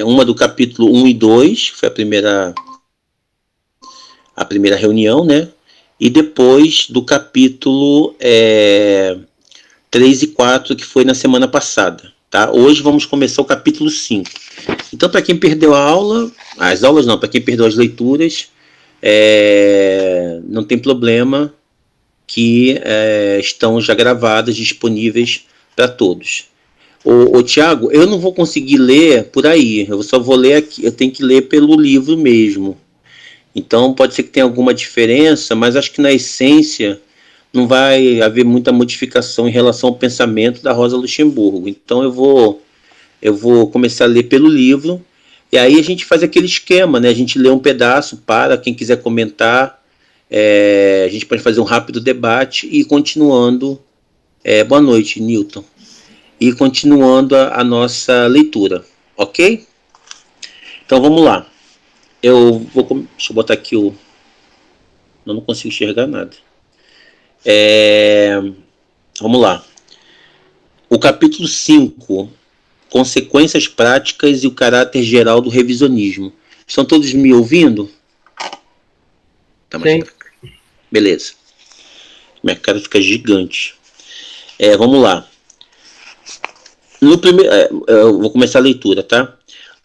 uma do capítulo 1 e 2, que foi a primeira reunião, né? E depois do capítulo 3 e 4, que foi na semana passada. Tá? Hoje vamos começar o capítulo 5. Então, para quem perdeu a aula, as aulas não, para quem perdeu as leituras, não tem problema, que estão já gravadas, disponíveis para todos. Ô Tiago, eu não vou conseguir ler por aí, eu só vou ler aqui, eu tenho que ler pelo livro mesmo. Então pode ser que tenha alguma diferença, mas acho que na essência não vai haver muita modificação em relação ao pensamento da Rosa Luxemburgo. Então eu vou começar a ler pelo livro, e aí a gente faz aquele esquema, né? A gente lê um pedaço para quem quiser comentar, a gente pode fazer um rápido debate e continuando. Boa noite, Newton. E continuando a nossa leitura, ok? Então vamos lá. Deixa eu botar aqui eu não consigo enxergar nada. Vamos lá. O capítulo 5, consequências práticas e o caráter geral do revisionismo. Estão todos me ouvindo? Tá mais pra cá. Beleza. Minha cara fica gigante. Vamos lá. Eu vou começar a leitura, tá?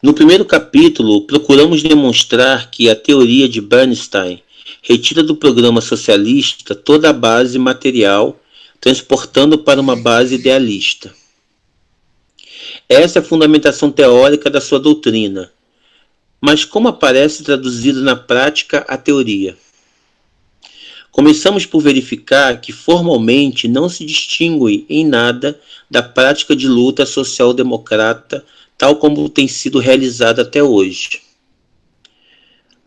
No primeiro capítulo, procuramos demonstrar que a teoria de Bernstein retira do programa socialista toda a base material, transportando para uma base idealista. Essa é a fundamentação teórica da sua doutrina. Mas como aparece traduzido na prática a teoria? Começamos por verificar que formalmente não se distingue em nada da prática de luta social-democrata tal como tem sido realizada até hoje.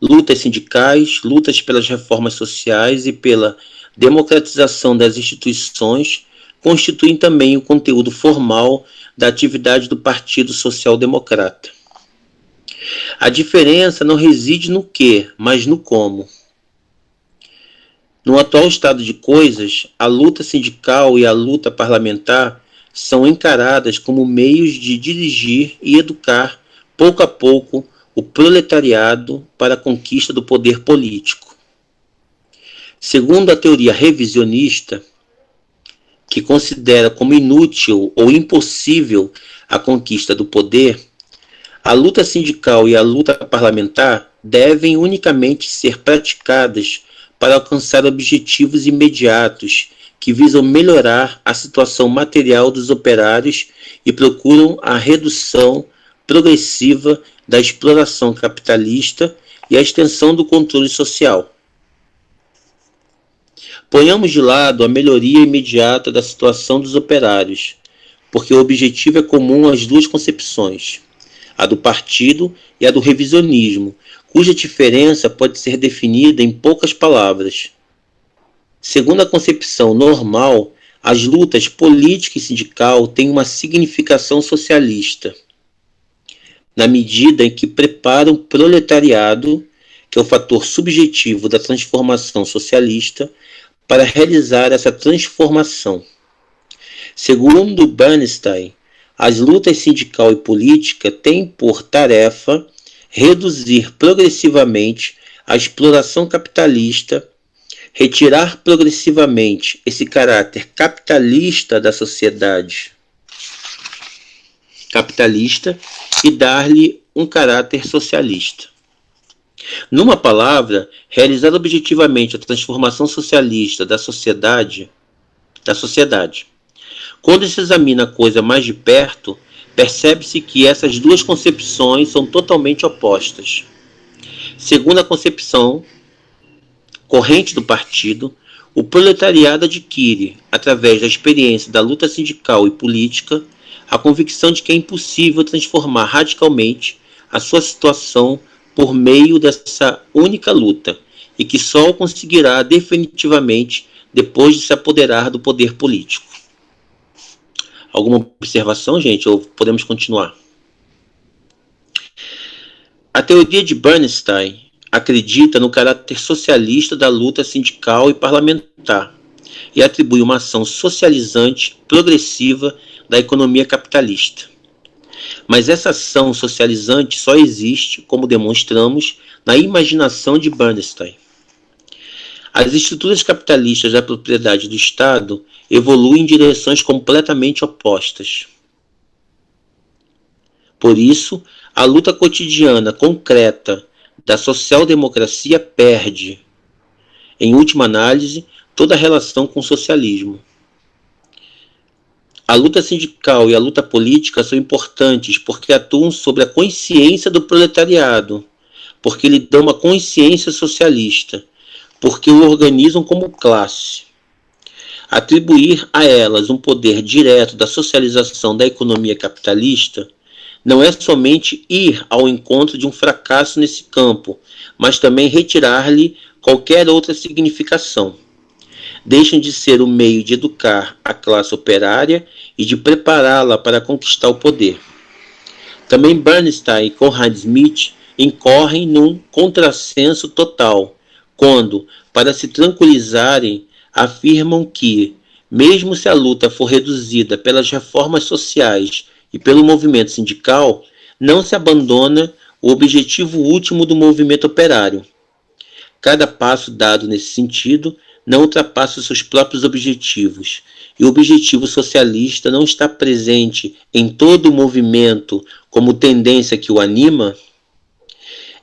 Lutas sindicais, lutas pelas reformas sociais e pela democratização das instituições constituem também o conteúdo formal da atividade do Partido Social Democrata. A diferença não reside no que, mas no como. No atual estado de coisas, a luta sindical e a luta parlamentar são encaradas como meios de dirigir e educar, pouco a pouco, o proletariado para a conquista do poder político. Segundo a teoria revisionista, que considera como inútil ou impossível a conquista do poder, a luta sindical e a luta parlamentar devem unicamente ser praticadas para alcançar objetivos imediatos que visam melhorar a situação material dos operários e procuram a redução progressiva da exploração capitalista e a extensão do controle social. Ponhamos de lado a melhoria imediata da situação dos operários, porque o objetivo é comum às duas concepções, a do partido e a do revisionismo, cuja diferença pode ser definida em poucas palavras. Segundo a concepção normal, as lutas política e sindical têm uma significação socialista, na medida em que preparam o proletariado, que é o fator subjetivo da transformação socialista, para realizar essa transformação. Segundo Bernstein, as lutas sindical e política têm por tarefa reduzir progressivamente a exploração capitalista, retirar progressivamente esse caráter capitalista da sociedade capitalista e dar-lhe um caráter socialista. Numa palavra, realizar objetivamente a transformação socialista da sociedade. Quando se examina a coisa mais de perto, percebe-se que essas duas concepções são totalmente opostas. Segundo a concepção corrente do partido, o proletariado adquire, através da experiência da luta sindical e política, a convicção de que é impossível transformar radicalmente a sua situação por meio dessa única luta, e que só o conseguirá definitivamente depois de se apoderar do poder político. Alguma observação, gente? Ou podemos continuar? A teoria de Bernstein acredita no caráter socialista da luta sindical e parlamentar e atribui uma ação socializante progressiva da economia capitalista. Mas essa ação socializante só existe, como demonstramos, na imaginação de Bernstein. As estruturas capitalistas da propriedade do Estado evoluem em direções completamente opostas. Por isso, a luta cotidiana, concreta, da social-democracia perde, em última análise, toda a relação com o socialismo. A luta sindical e a luta política são importantes porque atuam sobre a consciência do proletariado, porque lhe dão uma consciência socialista, porque o organizam como classe. Atribuir a elas um poder direto da socialização da economia capitalista não é somente ir ao encontro de um fracasso nesse campo, mas também retirar-lhe qualquer outra significação. Deixam de ser o meio de educar a classe operária e de prepará-la para conquistar o poder. Também Bernstein e Conrad Smith incorrem num contrassenso total, quando, para se tranquilizarem, afirmam que, mesmo se a luta for reduzida pelas reformas sociais e pelo movimento sindical, não se abandona o objetivo último do movimento operário. Cada passo dado nesse sentido não ultrapassa os seus próprios objetivos, e o objetivo socialista não está presente em todo o movimento como tendência que o anima.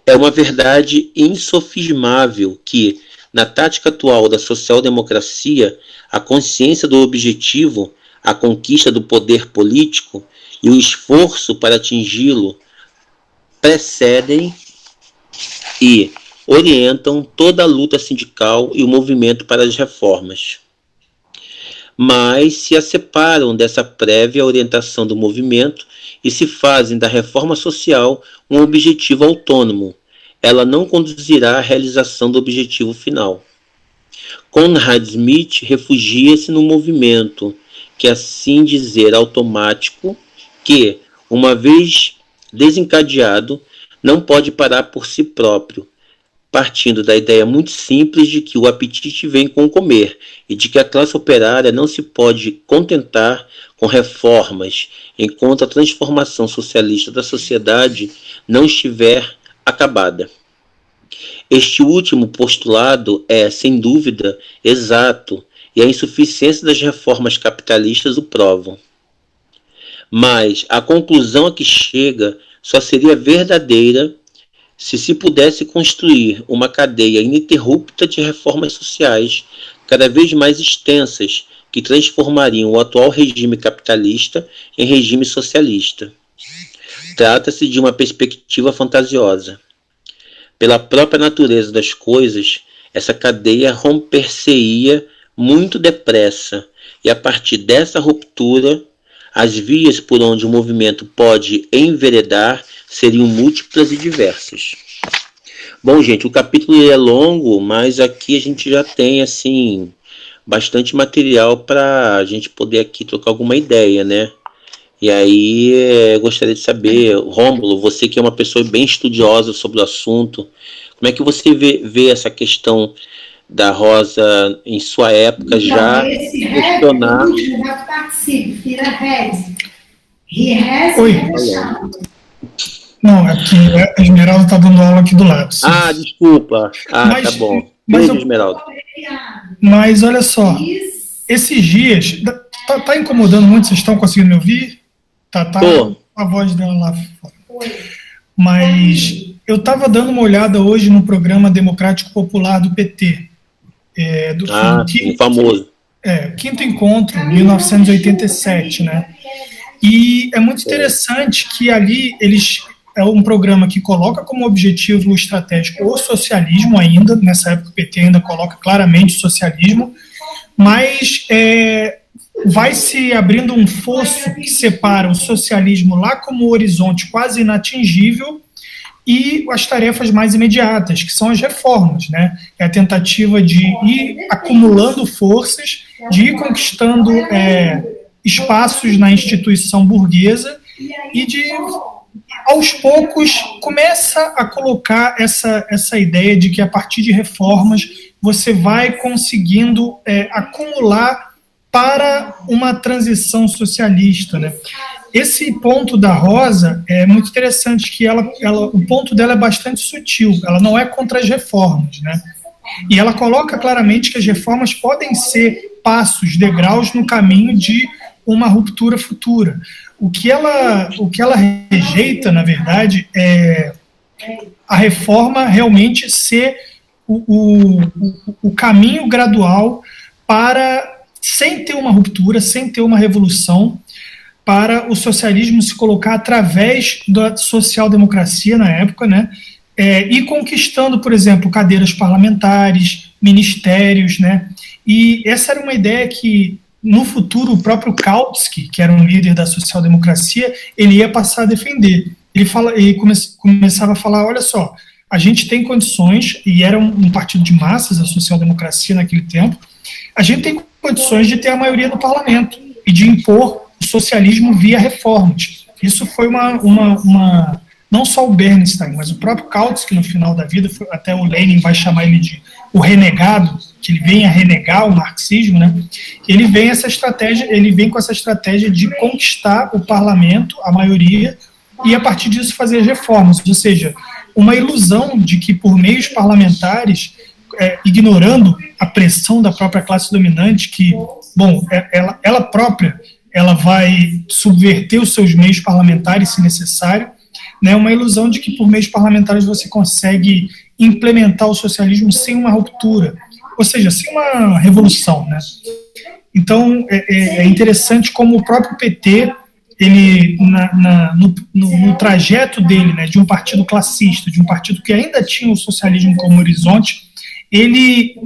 É uma verdade insofismável que, na tática atual da social-democracia, a consciência do objetivo, a conquista do poder político e o esforço para atingi-lo precedem e orientam toda a luta sindical e o movimento para as reformas. Mas se a separam dessa prévia orientação do movimento e se fazem da reforma social um objetivo autônomo, ela não conduzirá à realização do objetivo final. Conrad Smith refugia-se no movimento, que assim dizer automático, que, uma vez desencadeado, não pode parar por si próprio, partindo da ideia muito simples de que o apetite vem com o comer e de que a classe operária não se pode contentar com reformas enquanto a transformação socialista da sociedade não estiver acabada. Este último postulado é, sem dúvida, exato, e a insuficiência das reformas capitalistas o provam. Mas a conclusão a que chega só seria verdadeira se pudesse construir uma cadeia ininterrupta de reformas sociais, cada vez mais extensas, que transformariam o atual regime capitalista em regime socialista. Trata-se de uma perspectiva fantasiosa. Pela própria natureza das coisas, essa cadeia romper-se-ia muito depressa, e a partir dessa ruptura, as vias por onde o movimento pode enveredar seriam múltiplas e diversas. Bom, gente, o capítulo é longo, mas aqui a gente já tem, assim, bastante material para a gente poder aqui trocar alguma ideia, né? E aí, eu gostaria de saber, Rômulo, você que é uma pessoa bem estudiosa sobre o assunto, como é que você vê essa questão da Rosa em sua época então, já questionar... Oi. Não, aqui a Esmeralda está dando aula aqui do lado. Sim. Ah, desculpa. Tá bom. Beijo, Esmeralda. Mas olha só, esses dias, tá incomodando muito, vocês estão conseguindo me ouvir? Tá a voz dela lá fora. Mas eu estava dando uma olhada hoje no programa Democrático Popular do PT. Sim, famoso. Quinto Encontro, 1987, né? E é muito interessante que ali é um programa que coloca como objetivo estratégico o socialismo ainda, nessa época o PT ainda coloca claramente o socialismo, mas vai se abrindo um fosso que separa o socialismo lá como horizonte quase inatingível e as tarefas mais imediatas, que são as reformas, né? É a tentativa de ir acumulando forças, de ir conquistando espaços na instituição burguesa e de, aos poucos, começa a colocar essa ideia de que a partir de reformas você vai conseguindo acumular para uma transição socialista, né? Esse ponto da Rosa é muito interessante, que o ponto dela é bastante sutil, ela não é contra as reformas, né? E ela coloca claramente que as reformas podem ser passos, degraus no caminho de uma ruptura futura. O que ela rejeita, na verdade, é a reforma realmente ser o caminho gradual para, sem ter uma ruptura, sem ter uma revolução, para o socialismo se colocar através da social-democracia na época, né, e conquistando, por exemplo, cadeiras parlamentares, ministérios, né, e essa era uma ideia que, no futuro, o próprio Kautsky, que era um líder da social-democracia, ele ia passar a defender. Ele começava a falar, olha só, a gente tem condições, e era um partido de massas, a social-democracia naquele tempo, a gente tem condições de ter a maioria no parlamento e de impor o socialismo via reformas. Isso foi não só o Bernstein, mas o próprio Kautsky, no final da vida, até o Lenin vai chamar ele de o renegado, que ele vem a renegar o marxismo, né? Ele vem com essa estratégia de conquistar o parlamento, a maioria, e a partir disso fazer as reformas, ou seja, uma ilusão de que por meios parlamentares, ignorando a pressão da própria classe dominante, que, bom, ela própria, ela vai subverter os seus meios parlamentares, se necessário, né? Uma ilusão de que por meios parlamentares você consegue implementar o socialismo sem uma ruptura, ou seja, sem uma revolução, né? Então, é interessante como o próprio PT, ele, no trajeto dele, né, de um partido classista, de um partido que ainda tinha o socialismo como horizonte, ele,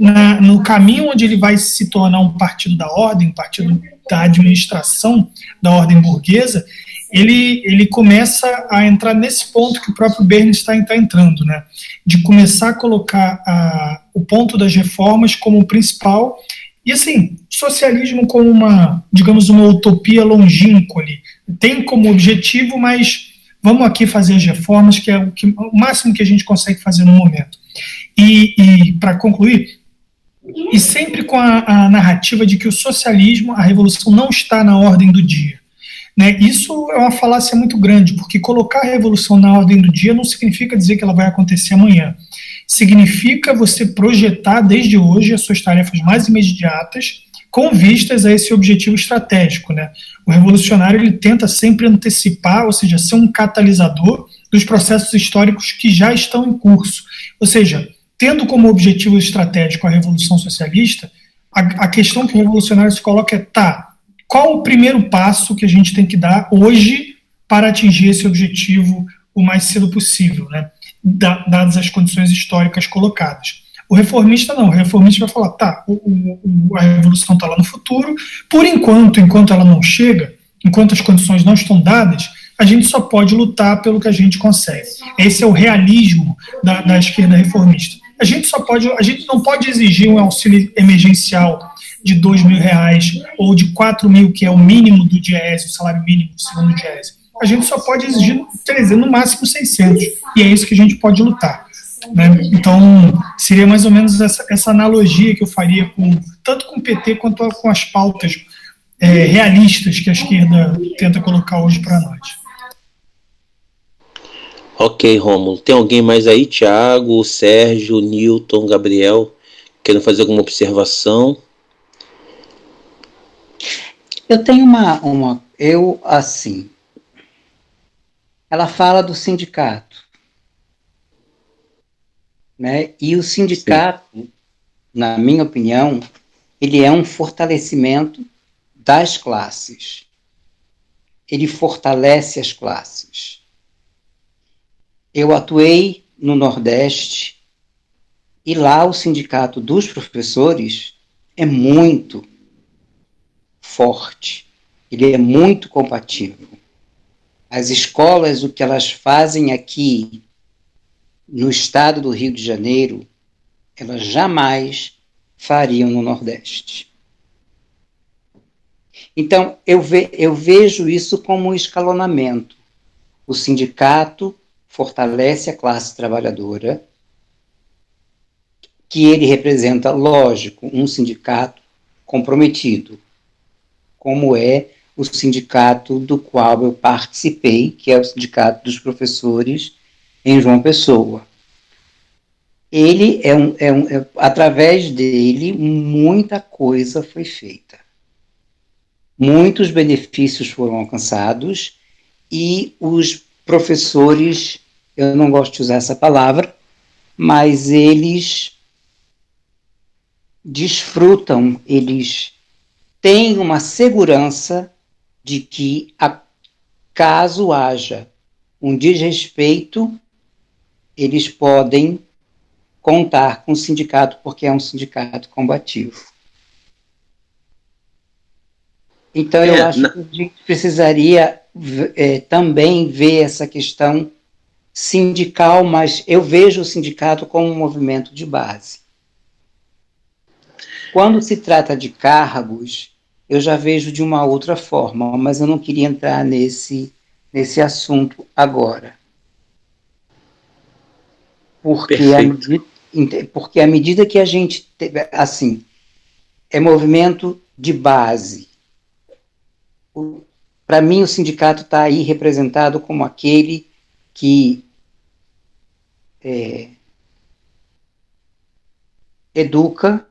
no caminho onde ele vai se tornar um partido da ordem, um partido da administração da ordem burguesa, ele começa a entrar nesse ponto que o próprio Bernstein está entrando, né, de começar a colocar o ponto das reformas como o principal, e assim, socialismo como digamos, uma utopia longínqua ali, tem como objetivo, mas vamos aqui fazer as reformas, que é o máximo que a gente consegue fazer no momento. E para concluir, e sempre com a narrativa de que o socialismo, a revolução não está na ordem do dia, né? Isso é uma falácia muito grande, porque colocar a revolução na ordem do dia não significa dizer que ela vai acontecer amanhã. Significa você projetar desde hoje as suas tarefas mais imediatas com vistas a esse objetivo estratégico, né? O revolucionário, ele tenta sempre antecipar, ou seja, ser um catalisador dos processos históricos que já estão em curso. Ou seja, tendo como objetivo estratégico a Revolução Socialista, a questão que o revolucionário se coloca é, qual o primeiro passo que a gente tem que dar hoje para atingir esse objetivo o mais cedo possível, né? Dadas as condições históricas colocadas. O reformista não, o reformista vai falar, a revolução está lá no futuro, por enquanto ela não chega, enquanto as condições não estão dadas, a gente só pode lutar pelo que a gente consegue. Esse é o realismo da esquerda reformista. A gente não pode exigir um auxílio emergencial de R$2.000 ou de R$4.000, que é o mínimo do DIEESE, o salário mínimo segundo o DIEESE. A gente só pode exigir 300, no máximo 600, e é isso que a gente pode lutar, né? Então, seria mais ou menos essa analogia que eu faria tanto com o PT quanto com as pautas realistas que a esquerda tenta colocar hoje para nós. Ok, Rômulo. Tem alguém mais aí? Tiago, Sérgio, Newton, Gabriel, querendo fazer alguma observação? Eu tenho ela fala do sindicato, né? E o sindicato, sim, na minha opinião, ele é um fortalecimento das classes. Ele fortalece as classes. Eu atuei no Nordeste e lá o sindicato dos professores é muito forte, ele é muito compatível. As escolas, o que elas fazem aqui no estado do Rio de Janeiro, elas jamais fariam no Nordeste. Então, eu vejo isso como um escalonamento. O sindicato fortalece a classe trabalhadora, que ele representa, lógico, um sindicato comprometido como é o sindicato do qual eu participei, que é o Sindicato dos Professores em João Pessoa. Ele através dele, muita coisa foi feita. Muitos benefícios foram alcançados e os professores, eu não gosto de usar essa palavra, mas eles desfrutam, eles têm uma segurança de que, caso haja um desrespeito, eles podem contar com o sindicato, porque é um sindicato combativo. Então, eu acho que a gente precisaria também ver essa questão sindical, mas eu vejo o sindicato como um movimento de base. Quando se trata de cargos, eu já vejo de uma outra forma, mas eu não queria entrar nesse assunto agora. Porque à medida que a gente, assim, é movimento de base. Para mim, o sindicato está aí representado como aquele que educa,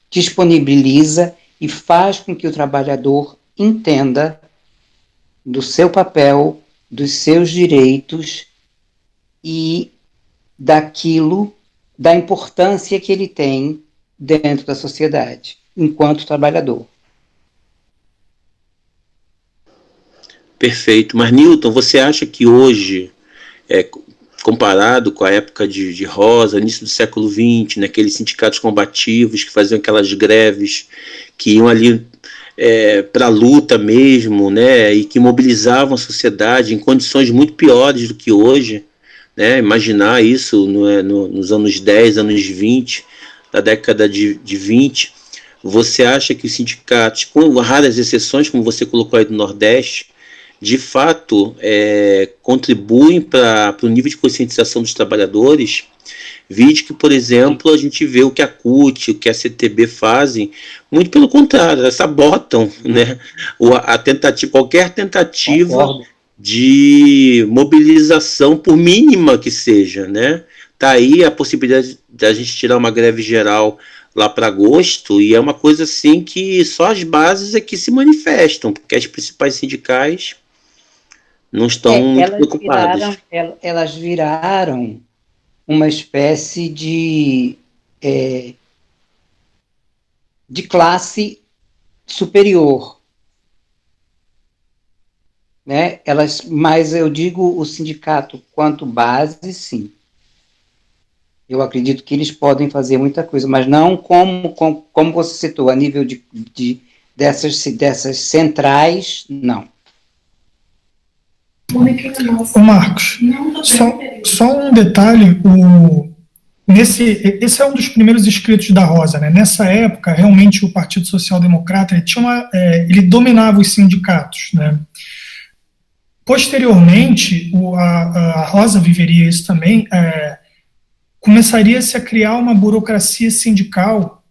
disponibiliza e faz com que o trabalhador entenda do seu papel, dos seus direitos e da importância que ele tem dentro da sociedade, enquanto trabalhador. Perfeito. Mas, Newton, você acha que hoje, comparado com a época de Rosa, início do século XX, né, aqueles sindicatos combativos que faziam aquelas greves, que iam ali para a luta mesmo, né, e que mobilizavam a sociedade em condições muito piores do que hoje, né, imaginar isso nos anos 10, anos 20, da década de 20, você acha que os sindicatos, com raras exceções, como você colocou aí do Nordeste, de fato contribuem para o nível de conscientização dos trabalhadores? Vide que, por exemplo, a gente vê o que a CUT, o que a CTB fazem, muito pelo contrário, elas sabotam, né, qualquer tentativa de mobilização, por mínima que seja, né? Tá aí a possibilidade de a gente tirar uma greve geral lá para agosto, e é uma coisa assim que só as bases é que se manifestam, porque as principais sindicais não estão muito preocupadas. Elas viraram uma espécie de classe superior, né? Mas eu digo o sindicato quanto base, sim. Eu acredito que eles podem fazer muita coisa, mas não como você citou, a nível dessas centrais, não. Ô Marcos, só um detalhe, esse é um dos primeiros escritos da Rosa, né? Nessa época, realmente, o Partido Social Democrata ele dominava os sindicatos, né? Posteriormente, a Rosa viveria isso também, começaria-se a criar uma burocracia sindical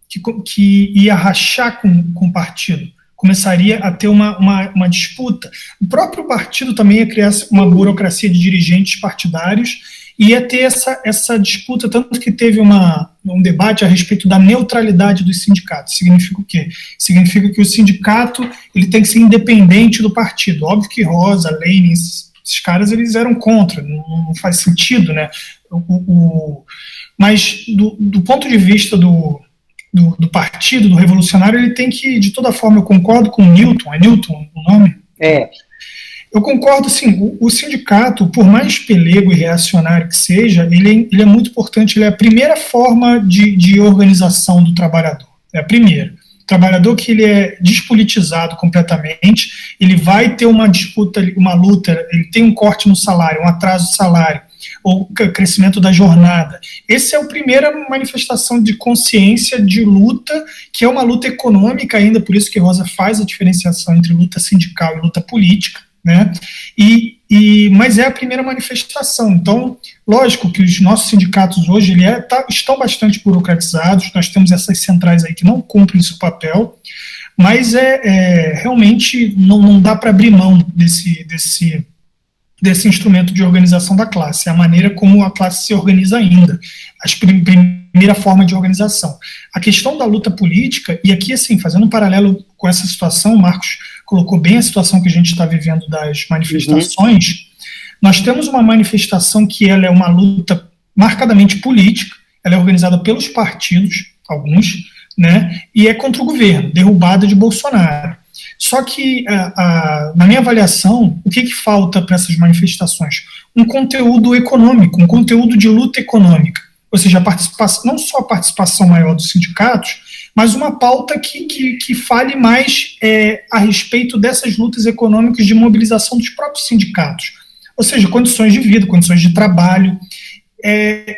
que ia rachar com o partido. Começaria a ter uma disputa. O próprio partido também ia criar uma burocracia de dirigentes partidários e ia ter essa disputa, tanto que teve um debate a respeito da neutralidade dos sindicatos. Significa o quê? Significa que o sindicato ele tem que ser independente do partido. Óbvio que Rosa, Lenin, esses caras eles eram contra, não faz sentido, né? Mas do ponto de vista do partido, do revolucionário, ele tem que, de toda forma, eu concordo com o Newton, é Newton o nome? Eu concordo, sim, o sindicato, por mais pelego e reacionário que seja, ele é muito importante, ele é a primeira forma de organização do trabalhador, é a primeira. O trabalhador que ele é despolitizado completamente, ele vai ter uma disputa, uma luta, ele tem um corte no salário, um atraso do salário, ou crescimento da jornada. Essa é a primeira manifestação de consciência de luta, que é uma luta econômica ainda, por isso que Rosa faz a diferenciação entre luta sindical e luta política, né? Mas é a primeira manifestação. Então, lógico que os nossos sindicatos hoje estão bastante burocratizados, nós temos essas centrais aí que não cumprem seu papel, mas realmente não dá para abrir mão desse instrumento de organização da classe, a maneira como a classe se organiza ainda, primeira forma de organização. A questão da luta política, e aqui, assim, fazendo um paralelo com essa situação, o Marcos colocou bem a situação que a gente está vivendo das manifestações. Nós temos uma manifestação que ela é uma luta marcadamente política, ela é organizada pelos partidos, alguns, né, e é contra o governo, derrubada de Bolsonaro. Só que, na minha avaliação, o que falta para essas manifestações? Um conteúdo econômico, um conteúdo de luta econômica. Ou seja, não só a participação maior dos sindicatos, mas uma pauta que fale mais a respeito dessas lutas econômicas de mobilização dos próprios sindicatos. Ou seja, condições de vida, condições de trabalho.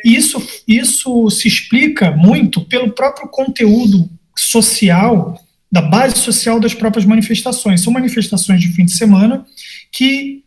Isso se explica muito pelo próprio conteúdo social, da base social das próprias manifestações. São manifestações de fim de semana que,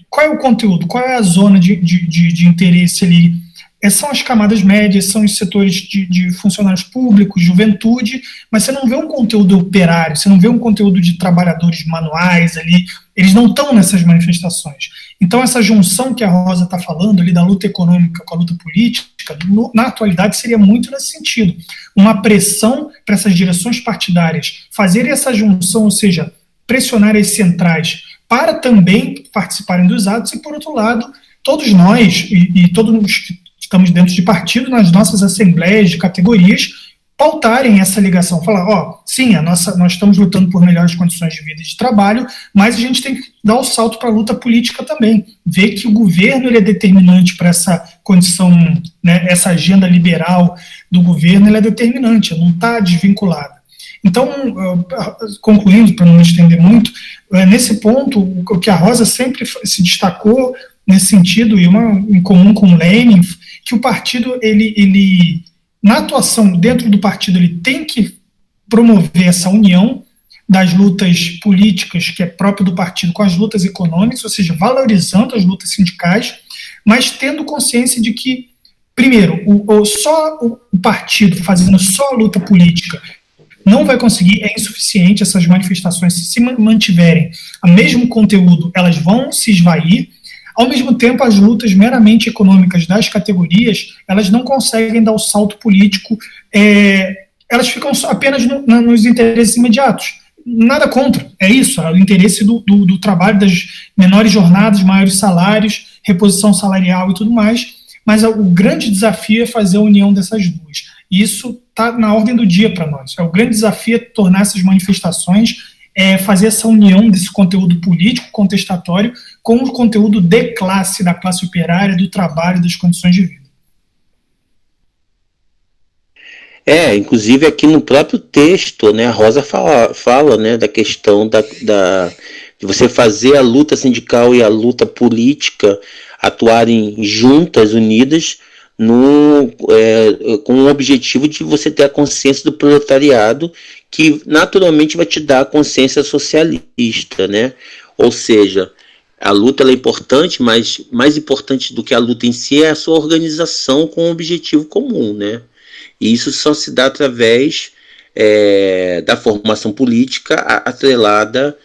qual é o conteúdo, qual é a zona de interesse ali? São as camadas médias, são os setores de funcionários públicos, juventude, mas você não vê um conteúdo operário, você não vê um conteúdo de trabalhadores manuais ali, eles não estão nessas manifestações. Então essa junção que a Rosa está falando ali da luta econômica com a luta política, na atualidade seria muito nesse sentido. Uma pressão para essas direções partidárias fazerem essa junção, ou seja, pressionar as centrais para também participarem dos atos e, por outro lado, todos nós e todos que estamos dentro de partido, nas nossas assembleias de categorias, pautarem essa ligação, falar, sim, nós estamos lutando por melhores condições de vida e de trabalho, mas a gente tem que dar o salto para a luta política também, ver que o governo ele é determinante para essa condição, né, essa agenda liberal do governo, ela é determinante, não está desvinculada. Então, concluindo, para não me estender muito, nesse ponto, o que a Rosa sempre se destacou nesse sentido, e em comum com o Lenin, que o partido, ele na atuação dentro do partido, ele tem que promover essa união das lutas políticas, que é próprio do partido, com as lutas econômicas, ou seja, valorizando as lutas sindicais, mas tendo consciência de que, primeiro, só o partido fazendo só a luta política não vai conseguir, é insuficiente. Essas manifestações, se mantiverem o mesmo conteúdo, elas vão se esvair. Ao mesmo tempo, as lutas meramente econômicas das categorias, elas não conseguem dar o salto político, elas ficam apenas nos interesses imediatos. Nada contra, é isso, é o interesse do trabalho, das menores jornadas, maiores salários, reposição salarial e tudo mais, mas o grande desafio é fazer a união dessas duas. E isso está na ordem do dia para nós. O grande desafio é tornar essas manifestações, fazer essa união desse conteúdo político contestatório com o conteúdo de classe, da classe operária, do trabalho, das condições de vida. Inclusive aqui no próprio texto, né, a Rosa fala, né, da questão de você fazer a luta sindical e a luta política atuarem juntas, unidas, com o objetivo de você ter a consciência do proletariado, que naturalmente vai te dar a consciência socialista, né? Ou seja, a luta ela é importante, mas mais importante do que a luta em si é a sua organização com um objetivo comum, né? E isso só se dá através da formação política atrelada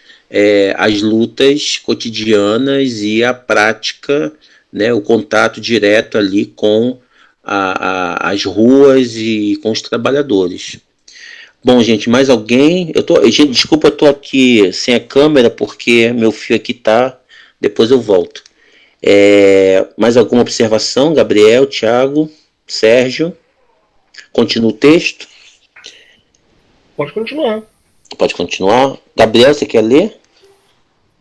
às lutas cotidianas e à prática, né, o contato direto ali com as ruas e com os trabalhadores. Bom, gente, mais alguém? Gente, desculpa, eu tô aqui sem a câmera porque meu fio aqui tá. Depois eu volto. Mais alguma observação? Gabriel, Thiago, Sérgio? Continua o texto? Pode continuar. Pode continuar. Gabriel, você quer ler?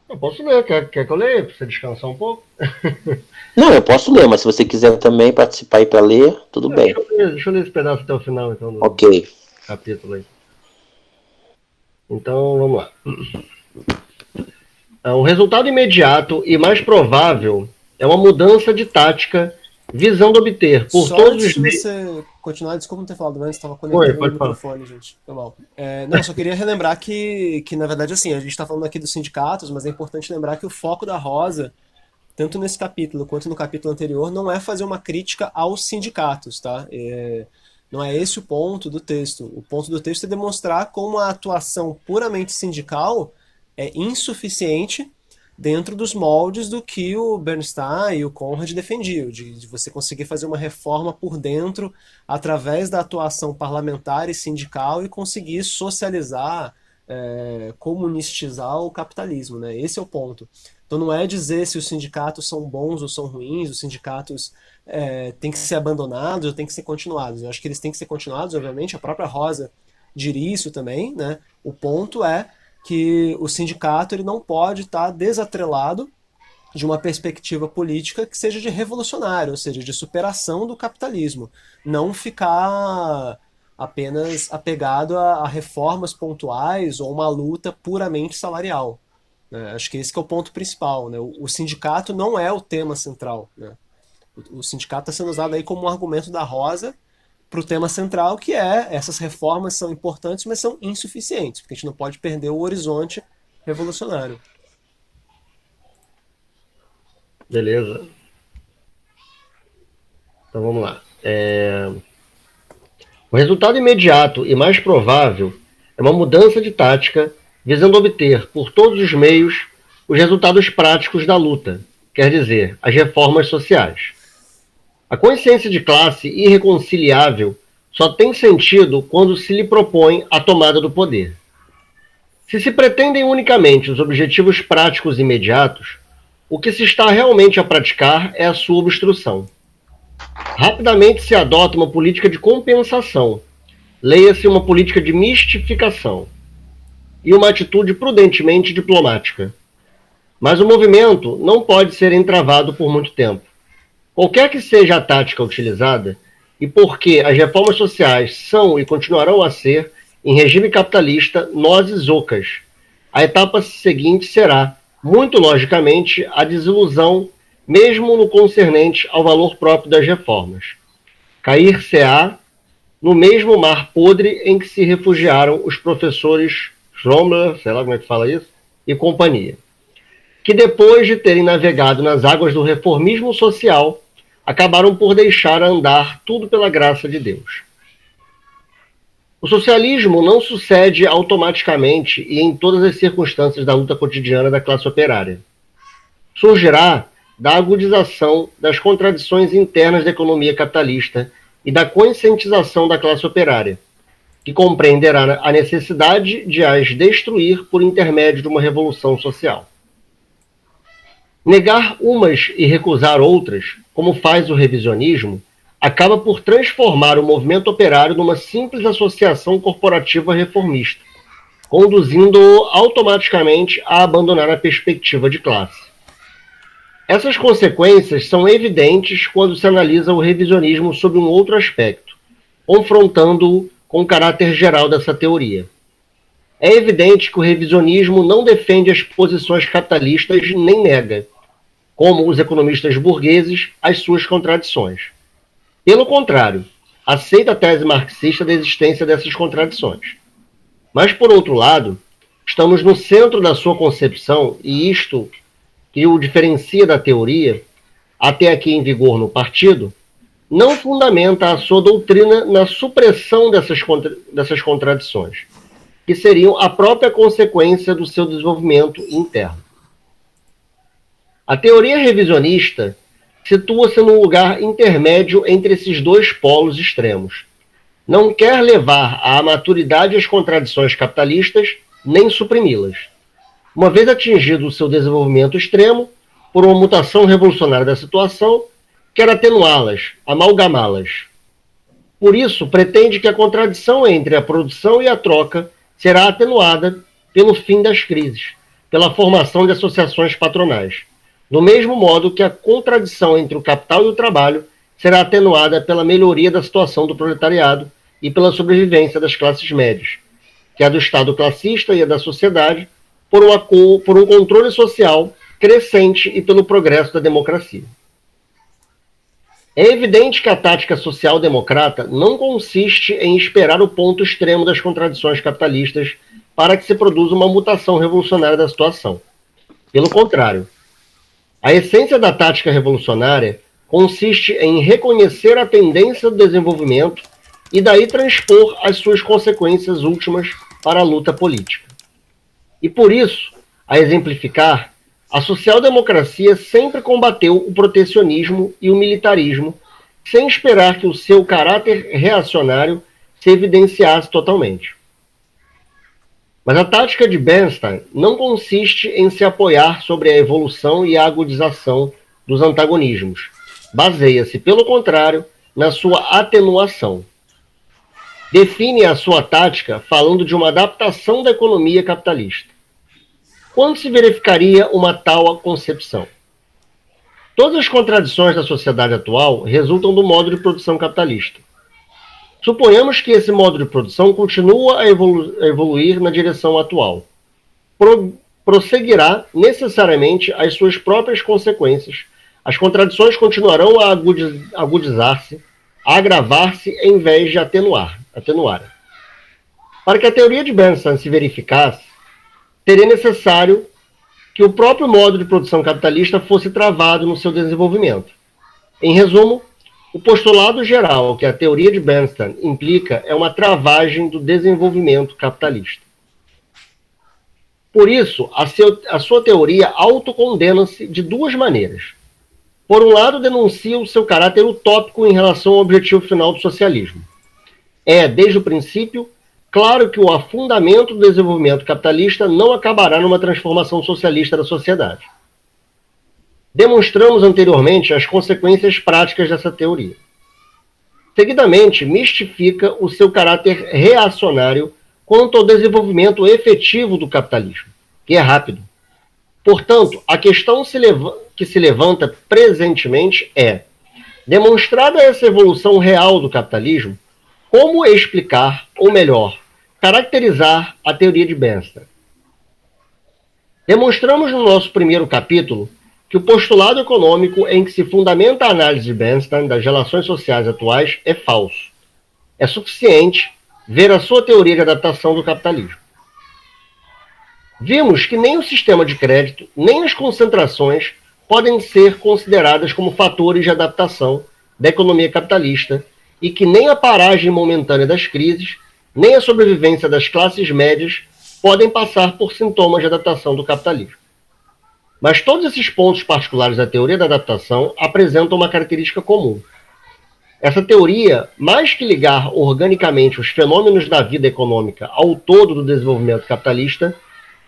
Eu posso ler. Quer que eu leia para você descansar um pouco? Não, eu posso ler, mas se você quiser também participar aí para ler, tudo bem. Deixa eu ler esse pedaço até o final, então. Ok. Capítulo aí. Então, vamos lá. O resultado imediato e mais provável é uma mudança de tática visando obter por todos os meios. Se você continuar, desculpa não ter falado antes, estava conectando o microfone, gente. Foi mal. Não, só queria relembrar que, na verdade, assim, a gente está falando aqui dos sindicatos, mas é importante lembrar que o foco da Rosa, tanto nesse capítulo quanto no capítulo anterior, não é fazer uma crítica aos sindicatos, tá? Não é esse o ponto do texto. O ponto do texto é demonstrar como a atuação puramente sindical é insuficiente dentro dos moldes do que o Bernstein e o Conrad defendiam, de você conseguir fazer uma reforma por dentro através da atuação parlamentar e sindical e conseguir socializar, comunistizar o capitalismo, né? Esse é o ponto. Então não é dizer se os sindicatos são bons ou são ruins, os sindicatos têm que ser abandonados ou têm que ser continuados. Eu acho que eles têm que ser continuados, obviamente, a própria Rosa diria isso também, né? O ponto é que o sindicato ele não pode estar desatrelado de uma perspectiva política que seja de revolucionário, ou seja, de superação do capitalismo. Não ficar apenas apegado a reformas pontuais ou uma luta puramente salarial. Né? Acho que esse que é o ponto principal. Né? O sindicato não é o tema central. Né? O sindicato está sendo usado aí como um argumento da Rosa para o tema central, que é essas reformas são importantes, mas são insuficientes, porque a gente não pode perder o horizonte revolucionário. Beleza. Então vamos lá. O resultado imediato e mais provável é uma mudança de tática visando obter, por todos os meios, os resultados práticos da luta, quer dizer, as reformas sociais. A consciência de classe irreconciliável só tem sentido quando se lhe propõe a tomada do poder. Se se pretendem unicamente os objetivos práticos imediatos, o que se está realmente a praticar é a sua obstrução. Rapidamente se adota uma política de compensação, leia-se uma política de mistificação, e uma atitude prudentemente diplomática. Mas o movimento não pode ser entravado por muito tempo. Qualquer que seja a tática utilizada, e porque as reformas sociais são e continuarão a ser, em regime capitalista, nozes ocas, a etapa seguinte será, muito logicamente, a desilusão, mesmo no concernente ao valor próprio das reformas. Cair-se-á no mesmo mar podre em que se refugiaram os professores Schrommler, sei lá como é que fala isso, e companhia, que depois de terem navegado nas águas do reformismo social, acabaram por deixar andar tudo pela graça de Deus. O socialismo não sucede automaticamente e em todas as circunstâncias da luta cotidiana da classe operária. Surgirá da agudização das contradições internas da economia capitalista e da conscientização da classe operária, que compreenderá a necessidade de as destruir por intermédio de uma revolução social. Negar umas e recusar outras, como faz o revisionismo, acaba por transformar o movimento operário numa simples associação corporativa reformista, conduzindo-o automaticamente a abandonar a perspectiva de classe. Essas consequências são evidentes quando se analisa o revisionismo sob um outro aspecto, confrontando-o com o caráter geral dessa teoria. É evidente que o revisionismo não defende as posições capitalistas nem nega, como os economistas burgueses, as suas contradições. Pelo contrário, aceita a tese marxista da existência dessas contradições. Mas, por outro lado, estamos no centro da sua concepção, e isto que o diferencia da teoria, até aqui em vigor no partido, não fundamenta a sua doutrina na supressão dessas contradições, que seriam a própria consequência do seu desenvolvimento interno. A teoria revisionista situa-se num lugar intermédio entre esses dois polos extremos. Não quer levar à maturidade as contradições capitalistas, nem suprimi-las. Uma vez atingido o seu desenvolvimento extremo, por uma mutação revolucionária da situação, quer atenuá-las, amalgamá-las. Por isso, pretende que a contradição entre a produção e a troca será atenuada pelo fim das crises, pela formação de associações patronais. Do mesmo modo que a contradição entre o capital e o trabalho será atenuada pela melhoria da situação do proletariado e pela sobrevivência das classes médias, que é a do Estado classista e a da sociedade, por um controle social crescente e pelo progresso da democracia. É evidente que a tática social-democrata não consiste em esperar o ponto extremo das contradições capitalistas para que se produza uma mutação revolucionária da situação. Pelo contrário, a essência da tática revolucionária consiste em reconhecer a tendência do desenvolvimento e daí transpor as suas consequências últimas para a luta política. E por isso, a exemplificar, a social-democracia sempre combateu o protecionismo e o militarismo, sem esperar que o seu caráter reacionário se evidenciasse totalmente. Mas a tática de Bernstein não consiste em se apoiar sobre a evolução e a agudização dos antagonismos. Baseia-se, pelo contrário, na sua atenuação. Define a sua tática falando de uma adaptação da economia capitalista. Quando se verificaria uma tal concepção? Todas as contradições da sociedade atual resultam do modo de produção capitalista. Suponhamos que esse modo de produção continua a evoluir na direção atual. Prosseguirá necessariamente as suas próprias consequências. As contradições continuarão a agudizar-se, a agravar-se em vez de atenuar. Para que a teoria de Bernstein se verificasse, seria necessário que o próprio modo de produção capitalista fosse travado no seu desenvolvimento. Em resumo, o postulado geral que a teoria de Bernstein implica é uma travagem do desenvolvimento capitalista. Por isso, a sua teoria autocondena-se de duas maneiras. Por um lado, denuncia o seu caráter utópico em relação ao objetivo final do socialismo. É, desde o princípio, claro que o afundamento do desenvolvimento capitalista não acabará numa transformação socialista da sociedade. Demonstramos anteriormente as consequências práticas dessa teoria. Seguidamente, mistifica o seu caráter reacionário quanto ao desenvolvimento efetivo do capitalismo, que é rápido. Portanto, a questão que se levanta presentemente é, demonstrada essa evolução real do capitalismo, como explicar, ou melhor, caracterizar a teoria de Bernstein? Demonstramos no nosso primeiro capítulo que o postulado econômico em que se fundamenta a análise de Bernstein das relações sociais atuais é falso. É suficiente ver a sua teoria de adaptação do capitalismo. Vimos que nem o sistema de crédito, nem as concentrações podem ser consideradas como fatores de adaptação da economia capitalista e que nem a paragem momentânea das crises, nem a sobrevivência das classes médias podem passar por sintomas de adaptação do capitalismo. Mas todos esses pontos particulares da teoria da adaptação apresentam uma característica comum. Essa teoria, mais que ligar organicamente os fenômenos da vida econômica ao todo do desenvolvimento capitalista,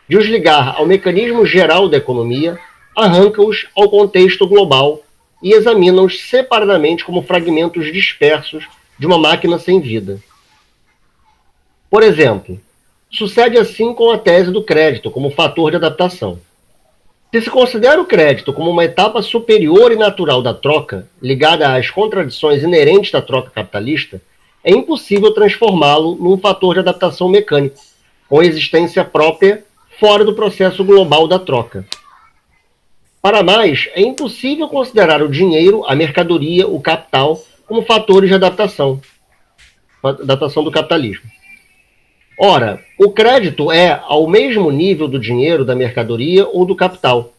de os ligar ao mecanismo geral da economia, arranca-os ao contexto global e examina-os separadamente como fragmentos dispersos de uma máquina sem vida. Por exemplo, sucede assim com a tese do crédito como fator de adaptação. Se se considera o crédito como uma etapa superior e natural da troca, ligada às contradições inerentes da troca capitalista, é impossível transformá-lo num fator de adaptação mecânico, com existência própria fora do processo global da troca. Para mais, é impossível considerar o dinheiro, a mercadoria, o capital, como fatores de adaptação do capitalismo. Ora, o crédito é, ao mesmo nível do dinheiro, da mercadoria ou do capital,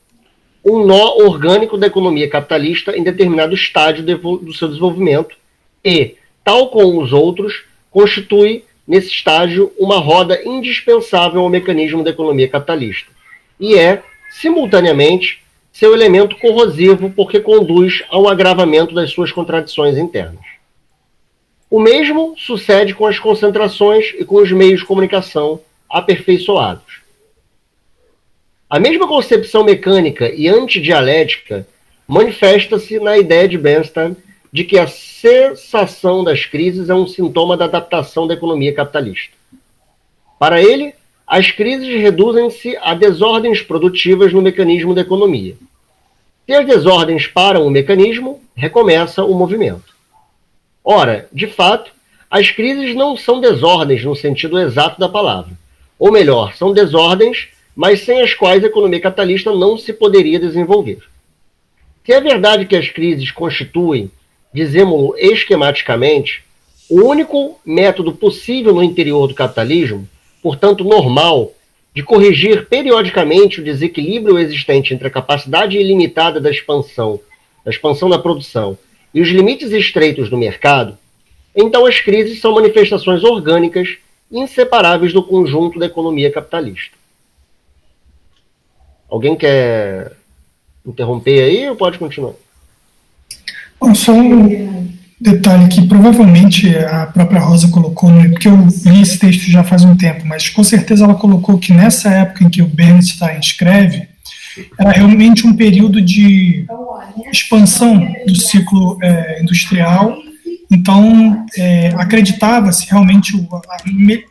um nó orgânico da economia capitalista em determinado estágio do seu desenvolvimento e, tal como os outros, constitui, nesse estágio, uma roda indispensável ao mecanismo da economia capitalista e é, simultaneamente, seu elemento corrosivo porque conduz a um agravamento das suas contradições internas. O mesmo sucede com as concentrações e com os meios de comunicação aperfeiçoados. A mesma concepção mecânica e antidialética manifesta-se na ideia de Bernstein de que a cessação das crises é um sintoma da adaptação da economia capitalista. Para ele, as crises reduzem-se a desordens produtivas no mecanismo da economia. Se as desordens param o mecanismo, recomeça o movimento. Ora, de fato, as crises não são desordens no sentido exato da palavra. Ou melhor, são desordens, mas sem as quais a economia capitalista não se poderia desenvolver. Se é verdade que as crises constituem, dizemo-lo esquematicamente, o único método possível no interior do capitalismo, portanto normal, de corrigir periodicamente o desequilíbrio existente entre a capacidade ilimitada da expansão da produção, e os limites estreitos do mercado, Então as crises são manifestações orgânicas inseparáveis do conjunto da economia capitalista. Alguém quer interromper aí ou pode continuar? Bom, só um detalhe que provavelmente a própria Rosa colocou, porque eu li esse texto já faz um tempo, mas com certeza ela colocou que nessa época em que o Bernstein escreve, era realmente um período de expansão do ciclo industrial. Então, acreditava-se realmente,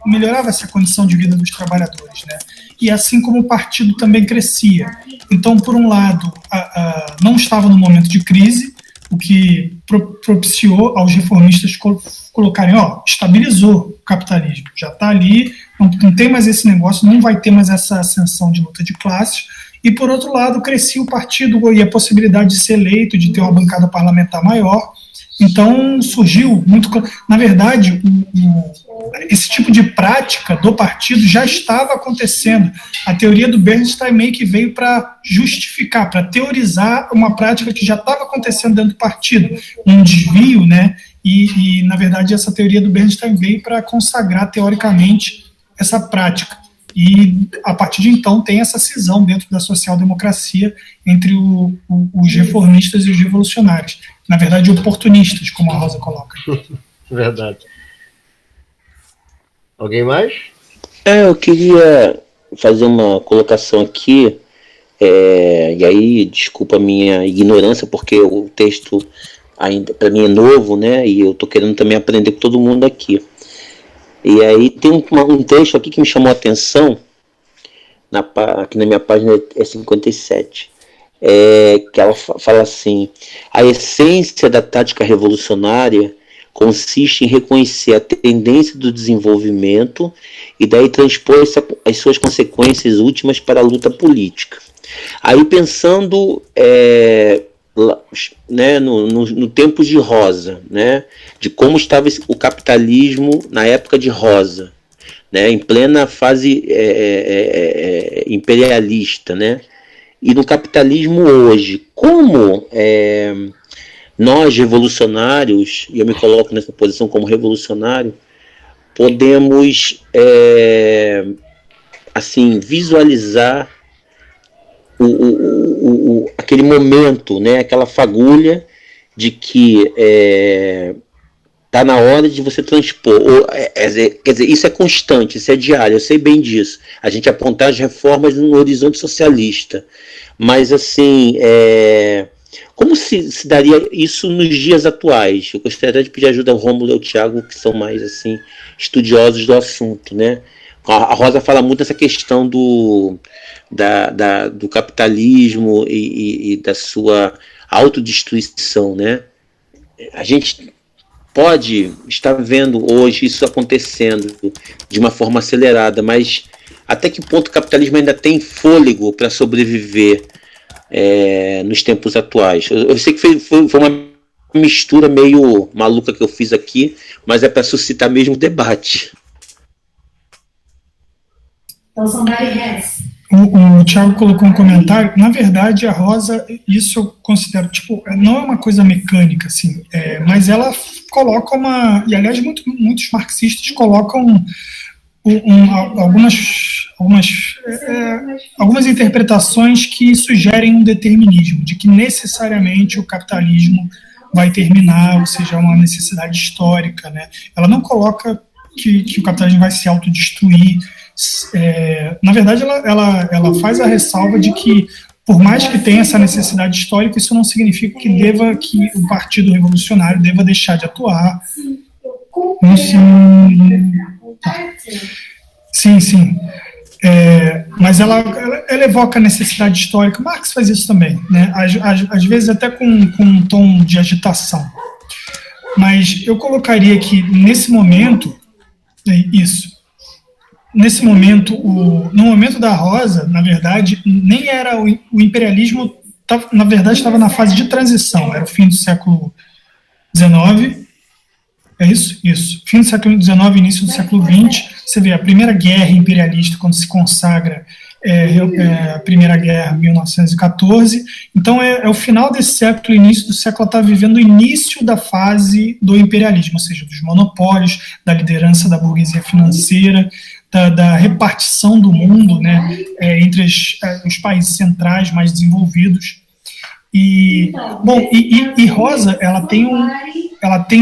melhorava-se a condição de vida dos trabalhadores, né? E assim como o partido também crescia. Então, por um lado, não estava no momento de crise, o que propiciou aos reformistas colocarem, estabilizou o capitalismo, já está ali, não tem mais esse negócio, não vai ter mais essa ascensão de luta de classes. E, por outro lado, crescia o partido e a possibilidade de ser eleito, de ter uma bancada parlamentar maior. Então, surgiu muito... Na verdade, esse tipo de prática do partido já estava acontecendo. A teoria do Bernstein meio que veio para justificar, para teorizar uma prática que já estava acontecendo dentro do partido, um desvio, né? E, na verdade, essa teoria do Bernstein veio para consagrar, teoricamente, essa prática. E, a partir de então, tem essa cisão dentro da social-democracia entre os reformistas e os revolucionários. Na verdade, oportunistas, como a Rosa coloca. Verdade. Alguém mais? Eu queria fazer uma colocação aqui, e aí, desculpa a minha ignorância, porque o texto ainda para mim é novo, né? E eu estou querendo também aprender com todo mundo aqui. E aí tem um texto aqui que me chamou a atenção, aqui na minha página é 57, que ela fala assim: a essência da tática revolucionária consiste em reconhecer a tendência do desenvolvimento e daí transpor as suas consequências últimas para a luta política. Aí pensando né, no tempo de Rosa, né, de como estava o capitalismo na época de Rosa, né, em plena fase imperialista, né, e no capitalismo hoje, como nós revolucionários, e eu me coloco nessa posição como revolucionário, podemos assim visualizar aquele momento, né, aquela fagulha de que está na hora de você transpor. Quer dizer, isso é constante, isso é diário, eu sei bem disso. A gente apontar as reformas no horizonte socialista. Mas, assim, como se daria isso nos dias atuais? Eu gostaria de pedir ajuda ao Rômulo e ao Thiago, que são mais assim, estudiosos do assunto, né? A Rosa fala muito dessa questão do capitalismo e da sua autodestruição, né? A gente pode estar vendo hoje isso acontecendo de uma forma acelerada, mas até que ponto o capitalismo ainda tem fôlego para sobreviver nos tempos atuais? Eu sei que foi uma mistura meio maluca que eu fiz aqui, mas é para suscitar mesmo debate. O Thiago colocou um comentário. Na verdade, a Rosa, isso eu considero, não é uma coisa mecânica, assim, mas ela coloca e aliás, muitos marxistas colocam algumas interpretações que sugerem um determinismo, de que necessariamente o capitalismo vai terminar, ou seja, uma necessidade histórica, né? Ela não coloca que o capitalismo vai se autodestruir. Na verdade, ela faz a ressalva de que, por mais que tenha essa necessidade histórica, isso não significa que o Partido Revolucionário deva deixar de atuar. Sim. Mas ela evoca a necessidade histórica. Marx faz isso também, né? Às vezes até com um tom de agitação. Mas eu colocaria que, nesse momento, no momento da Rosa, na verdade, nem era o imperialismo, na verdade, estava na fase de transição, era o fim do século XIX, é isso? Isso. Fim do século XIX, início do século XX, você vê a primeira guerra imperialista, quando se consagra a Primeira Guerra, 1914. Então, é o final desse século, início do século, está vivendo o início da fase do imperialismo, ou seja, dos monopólios, da liderança da burguesia financeira, da repartição do mundo, né, entre os países centrais mais desenvolvidos. E Rosa, ela tem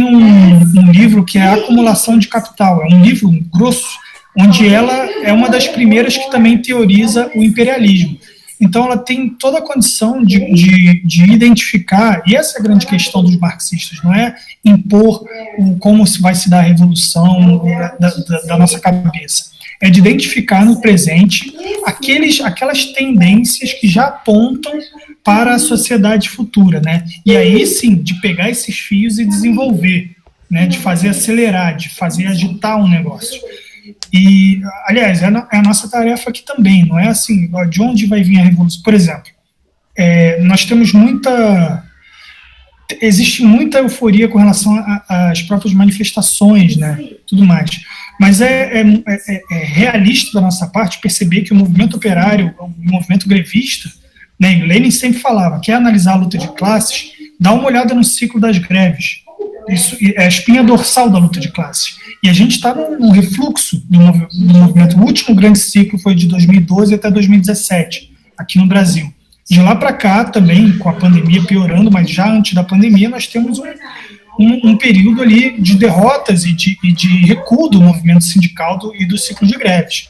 um livro que é a Acumulação de Capital, é um livro grosso, onde ela é uma das primeiras que também teoriza o imperialismo. Então ela tem toda a condição de identificar, e essa é a grande questão dos marxistas, não é impor como vai se dar a revolução da nossa cabeça, é de identificar no presente aquelas tendências que já apontam para a sociedade futura, né? E aí sim, de pegar esses fios e desenvolver, né? De fazer acelerar, de fazer agitar um negócio. E, aliás, é a nossa tarefa aqui também, não é assim, de onde vai vir a revolução? Por exemplo, nós temos existe muita euforia com relação às próprias manifestações, né, tudo mais. Mas é realista da nossa parte perceber que o movimento operário, o movimento grevista, né, e Lenin sempre falava, quer analisar a luta de classes, dá uma olhada no ciclo das greves. Isso é a espinha dorsal da luta de classes. E a gente está num refluxo do movimento. O último grande ciclo foi de 2012 até 2017, aqui no Brasil. De lá para cá, também, com a pandemia piorando, mas já antes da pandemia, nós temos um período ali de derrotas e de recuo do movimento sindical e do ciclo de greves.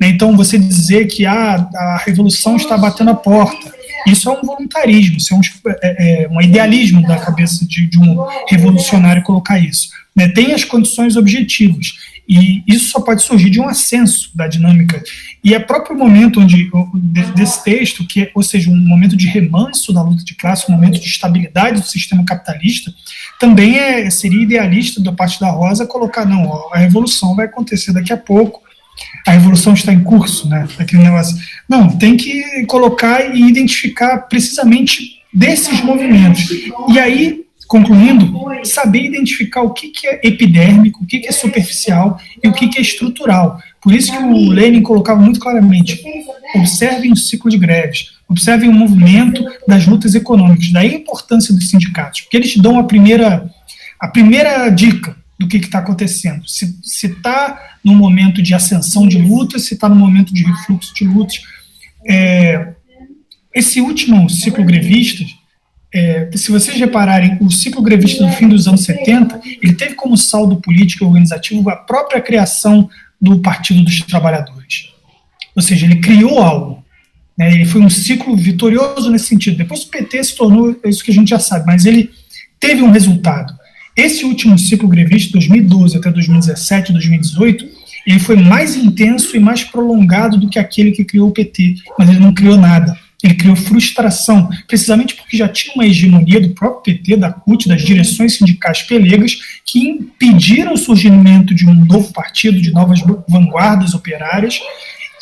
Então, você dizer que a revolução está batendo a porta, isso é um voluntarismo, isso é um idealismo da cabeça de um revolucionário colocar isso. Né? Tem as condições objetivas, e isso só pode surgir de um ascenso da dinâmica. E é próprio momento desse texto, ou seja, um momento de remanso da luta de classe, um momento de estabilidade do sistema capitalista, também seria idealista da parte da Rosa colocar, não, a revolução vai acontecer daqui a pouco, a revolução está em curso, né? Aquele negócio. Não, tem que colocar e identificar precisamente desses movimentos. E aí, concluindo, saber identificar o que é epidérmico, o que é superficial e o que é estrutural. Por isso que o Lenin colocava muito claramente, observem o ciclo de greves, observem o movimento das lutas econômicas, daí a importância dos sindicatos, porque eles dão a primeira dica do que está acontecendo. Se está num momento de ascensão de lutas, se está num momento de refluxo de lutas. Esse último ciclo grevista, se vocês repararem, o ciclo grevista do fim dos anos 70, ele teve como saldo político e organizativo a própria criação do Partido dos Trabalhadores. Ou seja, ele criou algo. Né? Ele foi um ciclo vitorioso nesse sentido. Depois o PT se tornou isso que a gente já sabe, mas ele teve um resultado. Esse último ciclo grevista, 2012 até 2017, 2018, ele foi mais intenso e mais prolongado do que aquele que criou o PT, mas ele não criou nada. Ele criou frustração, precisamente porque já tinha uma hegemonia do próprio PT, da CUT, das direções sindicais pelegas, que impediram o surgimento de um novo partido, de novas vanguardas operárias,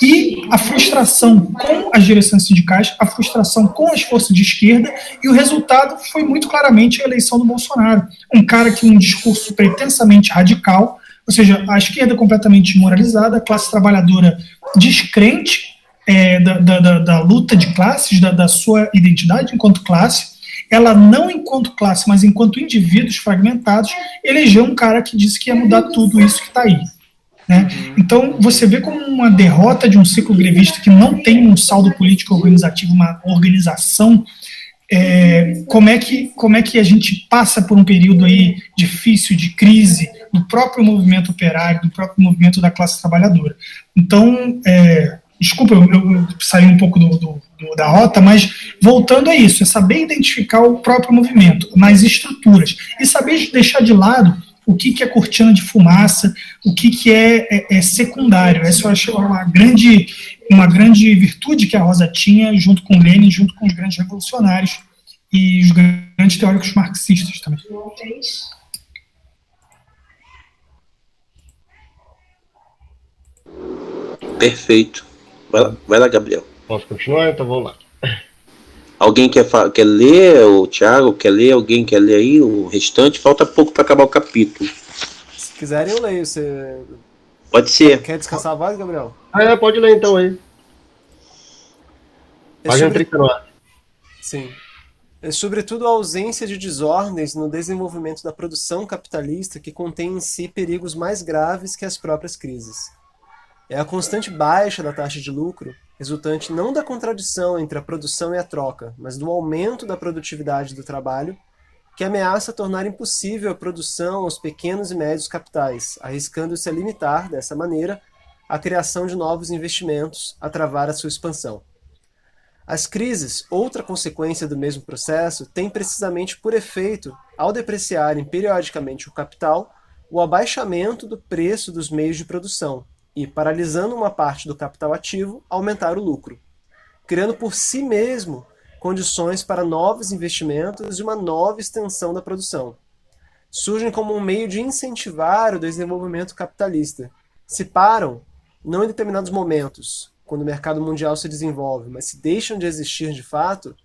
e a frustração com as direções sindicais, a frustração com as forças de esquerda, e o resultado foi muito claramente a eleição do Bolsonaro. Um cara que um discurso pretensamente radical, ou seja, a esquerda completamente desmoralizada, a classe trabalhadora descrente da luta de classes, da sua identidade enquanto classe, ela não enquanto classe, mas enquanto indivíduos fragmentados, elegeu um cara que disse que ia mudar tudo isso que está aí. Né? Então, você vê como uma derrota de um ciclo grevista que não tem um saldo político organizativo, uma organização, como é que a gente passa por um período aí difícil de crise do próprio movimento operário, do próprio movimento da classe trabalhadora. Então, desculpa, eu saí um pouco da rota, mas voltando a isso, é saber identificar o próprio movimento nas estruturas e saber deixar de lado o que é cortina de fumaça, o que é secundário. Essa eu acho uma grande virtude que a Rosa tinha, junto com Lenin, junto com os grandes revolucionários e os grandes teóricos marxistas também. Perfeito. Vai lá, Gabriel. Posso continuar? Então vamos lá. Alguém quer ler? O Thiago quer ler? Alguém quer ler aí o restante? Falta pouco para acabar o capítulo. Se quiserem, eu leio. Você pode ser. Quer descansar a voz, Gabriel? Pode ler então aí. Página 39. Sim. É sobretudo a ausência de desordens no desenvolvimento da produção capitalista que contém em si perigos mais graves que as próprias crises. É a constante baixa da taxa de lucro, resultante não da contradição entre a produção e a troca, mas do aumento da produtividade do trabalho, que ameaça tornar impossível a produção aos pequenos e médios capitais, arriscando-se a limitar, dessa maneira, a criação de novos investimentos, a travar a sua expansão. As crises, outra consequência do mesmo processo, têm precisamente por efeito, ao depreciarem periodicamente o capital, o abaixamento do preço dos meios de produção e, paralisando uma parte do capital ativo, aumentar o lucro, criando por si mesmo condições para novos investimentos e uma nova extensão da produção. Surgem como um meio de incentivar o desenvolvimento capitalista. Se param, não em determinados momentos, quando o mercado mundial se desenvolve, mas se deixam de existir de fato,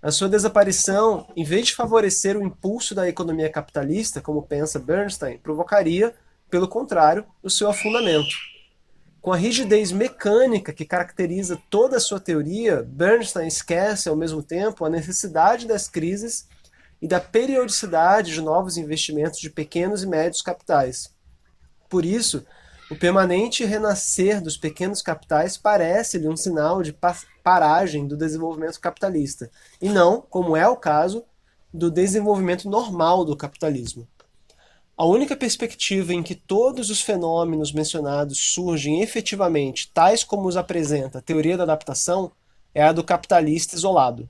a sua desaparição, em vez de favorecer o impulso da economia capitalista, como pensa Bernstein, provocaria, pelo contrário, o seu afundamento. Com a rigidez mecânica que caracteriza toda a sua teoria, Bernstein esquece, ao mesmo tempo, a necessidade das crises e da periodicidade de novos investimentos de pequenos e médios capitais. Por isso, o permanente renascer dos pequenos capitais parece-lhe um sinal de paragem do desenvolvimento capitalista, e não, como é o caso, do desenvolvimento normal do capitalismo. A única perspectiva em que todos os fenômenos mencionados surgem efetivamente, tais como os apresenta a teoria da adaptação, é a do capitalista isolado.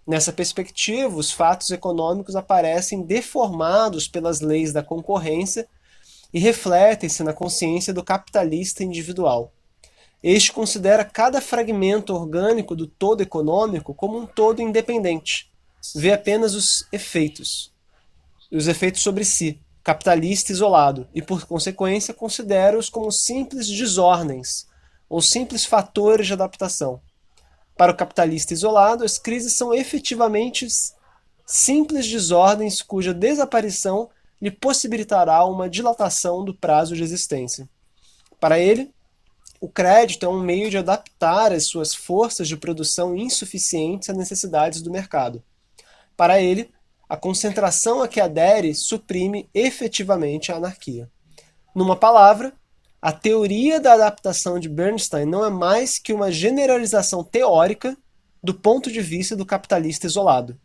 Nessa perspectiva, os fatos econômicos aparecem deformados pelas leis da concorrência e refletem-se na consciência do capitalista individual. Este considera cada fragmento orgânico do todo econômico como um todo independente. Vê apenas os efeitos sobre si, capitalista isolado, e por consequência considera-os como simples desordens, ou simples fatores de adaptação. Para o capitalista isolado, as crises são efetivamente simples desordens cuja desaparição lhe possibilitará uma dilatação do prazo de existência. Para ele, o crédito é um meio de adaptar as suas forças de produção insuficientes às necessidades do mercado. Para ele, a concentração a que adere suprime efetivamente a anarquia. Numa palavra, a teoria da adaptação de Bernstein não é mais que uma generalização teórica do ponto de vista do capitalista isolado.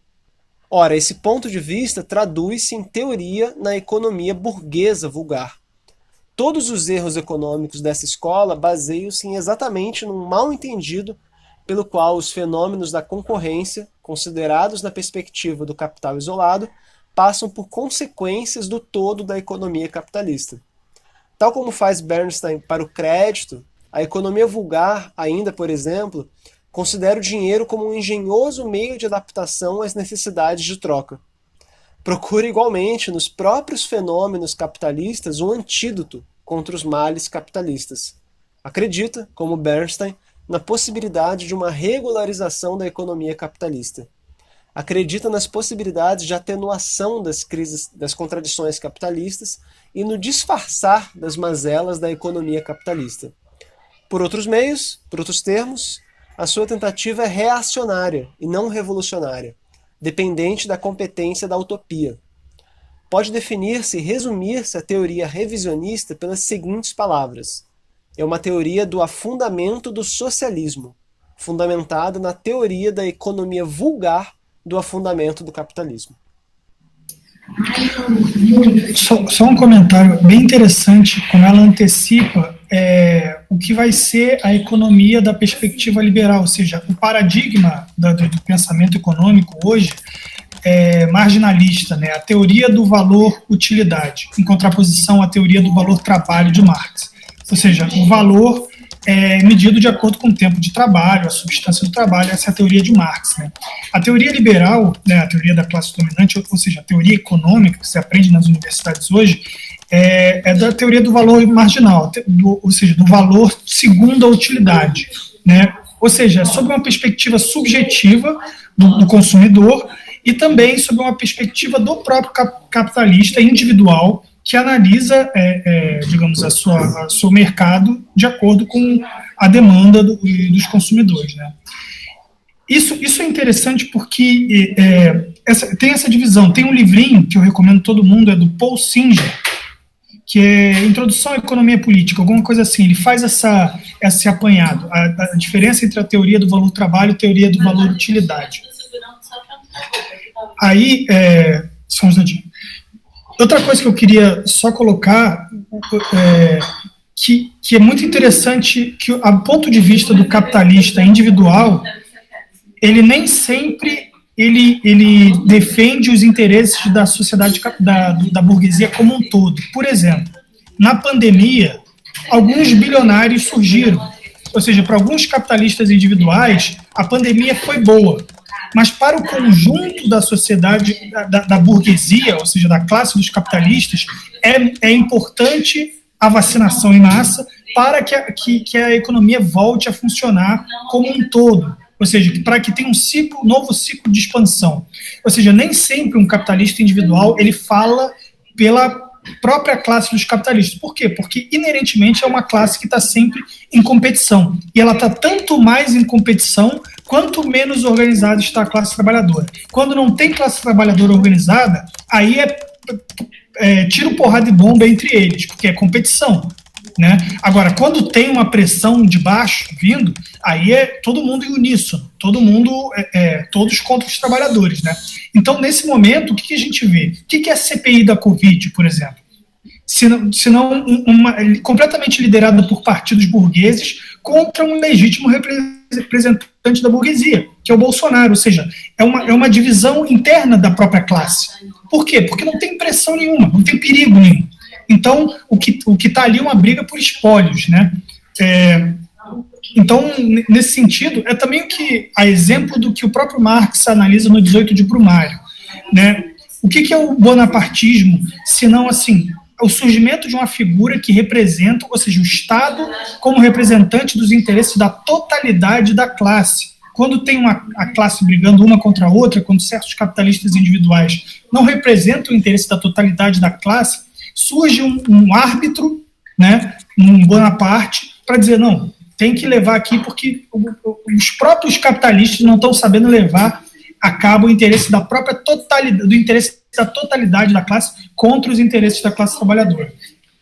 Ora, esse ponto de vista traduz-se em teoria na economia burguesa vulgar. Todos os erros econômicos dessa escola baseiam-se exatamente num mal-entendido pelo qual os fenômenos da concorrência, considerados na perspectiva do capital isolado, passam por consequências do todo da economia capitalista. Tal como faz Bernstein para o crédito, a economia vulgar ainda, por exemplo, considera o dinheiro como um engenhoso meio de adaptação às necessidades de troca. Procura igualmente nos próprios fenômenos capitalistas um antídoto contra os males capitalistas. Acredita, como Bernstein, na possibilidade de uma regularização da economia capitalista. Acredita nas possibilidades de atenuação das crises, das contradições capitalistas e no disfarçar das mazelas da economia capitalista. Por outros meios, por outros termos, a sua tentativa é reacionária e não revolucionária, dependente da competência da utopia. Pode definir-se e resumir-se a teoria revisionista pelas seguintes palavras. É uma teoria do afundamento do socialismo, fundamentada na teoria da economia vulgar do afundamento do capitalismo. Só um comentário bem interessante, como ela antecipa o que vai ser a economia da perspectiva liberal, ou seja, o paradigma do pensamento econômico hoje é marginalista, né? A teoria do valor-utilidade, em contraposição à teoria do valor-trabalho de Marx. Ou seja, o valor é medido de acordo com o tempo de trabalho, a substância do trabalho, essa é a teoria de Marx, né? A teoria liberal, né, a teoria da classe dominante, ou seja, a teoria econômica que se aprende nas universidades hoje, é da teoria do valor marginal, ou seja, do valor segundo a utilidade, né? Ou seja, sob uma perspectiva subjetiva do consumidor e também sob uma perspectiva do próprio capitalista individual, que analisa, digamos, o seu mercado de acordo com a demanda dos consumidores, né? Isso é interessante porque tem essa divisão. Tem um livrinho que eu recomendo todo mundo, é do Paul Singer, que é Introdução à Economia Política, alguma coisa assim. Ele faz esse apanhado, a diferença entre a teoria do valor trabalho e a teoria do valor utilidade. Aí, só um instantinho. Outra coisa que eu queria só colocar, que é muito interessante, que a ponto de vista do capitalista individual, ele nem sempre ele defende os interesses da sociedade, da burguesia como um todo. Por exemplo, na pandemia, alguns bilionários surgiram. Ou seja, para alguns capitalistas individuais, a pandemia foi boa. Mas para o conjunto da sociedade, da burguesia, ou seja, da classe dos capitalistas, é importante a vacinação em massa para que a economia volte a funcionar como um todo. Ou seja, para que tenha um novo ciclo de expansão. Ou seja, nem sempre um capitalista individual ele fala pela própria classe dos capitalistas. Por quê? Porque, inerentemente, é uma classe que está sempre em competição. E ela está tanto mais em competição quanto menos organizada está a classe trabalhadora. Quando não tem classe trabalhadora organizada, aí tiro, porrada e bomba entre eles, porque é competição. Né? Agora, quando tem uma pressão de baixo vindo, aí é todo mundo em uníssono, todos contra os trabalhadores. Né? Então, nesse momento, o que a gente vê? O que é a CPI da Covid, por exemplo? Se não completamente liderada por partidos burgueses contra um legítimo representante da burguesia, que é o Bolsonaro. Ou seja, é uma divisão interna da própria classe. Por quê? Porque não tem pressão nenhuma, não tem perigo nenhum. Então, o que está ali é uma briga por espólios, né? Então, nesse sentido, é também a exemplo do que o próprio Marx analisa no 18 de Brumário, né? O que é o bonapartismo, senão, assim, o surgimento de uma figura que representa, ou seja, o Estado como representante dos interesses da totalidade da classe. Quando tem a classe brigando uma contra a outra, quando certos capitalistas individuais não representam o interesse da totalidade da classe, surge um árbitro, né, um Bonaparte, para dizer, não, tem que levar aqui porque os próprios capitalistas não estão sabendo levar a cabo o interesse da própria totalidade, do interesse da totalidade da classe contra os interesses da classe trabalhadora.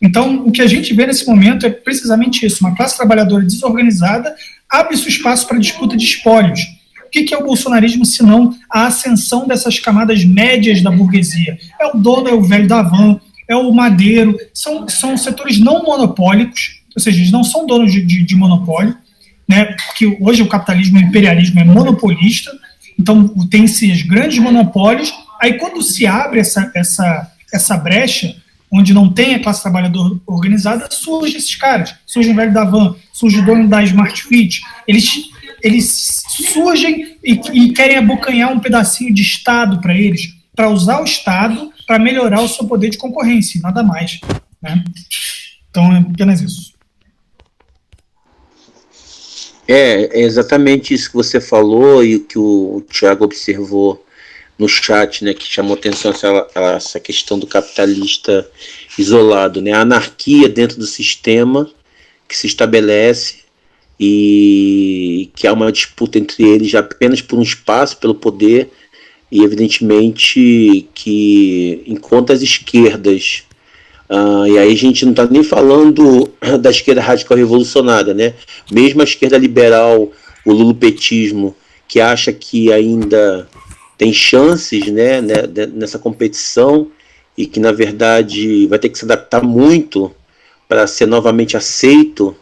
Então, o que a gente vê nesse momento é precisamente isso, uma classe trabalhadora desorganizada abre-se o espaço para disputa de espólios. O que é o bolsonarismo, senão a ascensão dessas camadas médias da burguesia? É o dono, é o velho da van, é o madeiro, são setores não monopólicos, ou seja, eles não são donos de monopólio, né, porque hoje o capitalismo, o imperialismo é monopolista, então tem esses grandes monopólios, aí quando se abre essa brecha, onde não tem a classe trabalhadora organizada, surgem esses caras, surge o velho da van, surge o dono da Smart Fit, eles surgem e querem abocanhar um pedacinho de Estado para eles, para usar o Estado para melhorar o seu poder de concorrência, nada mais. Né? Então, é apenas isso. É exatamente isso que você falou e que o Thiago observou no chat, né, que chamou atenção essa questão do capitalista isolado, né, a anarquia dentro do sistema que se estabelece e que há uma disputa entre eles apenas por um espaço, pelo poder, e evidentemente que enquanto as esquerdas, e aí a gente não está nem falando da esquerda radical revolucionária, né? Mesmo a esquerda liberal, o lulopetismo, que acha que ainda tem chances, né, nessa competição e que na verdade vai ter que se adaptar muito para ser novamente aceito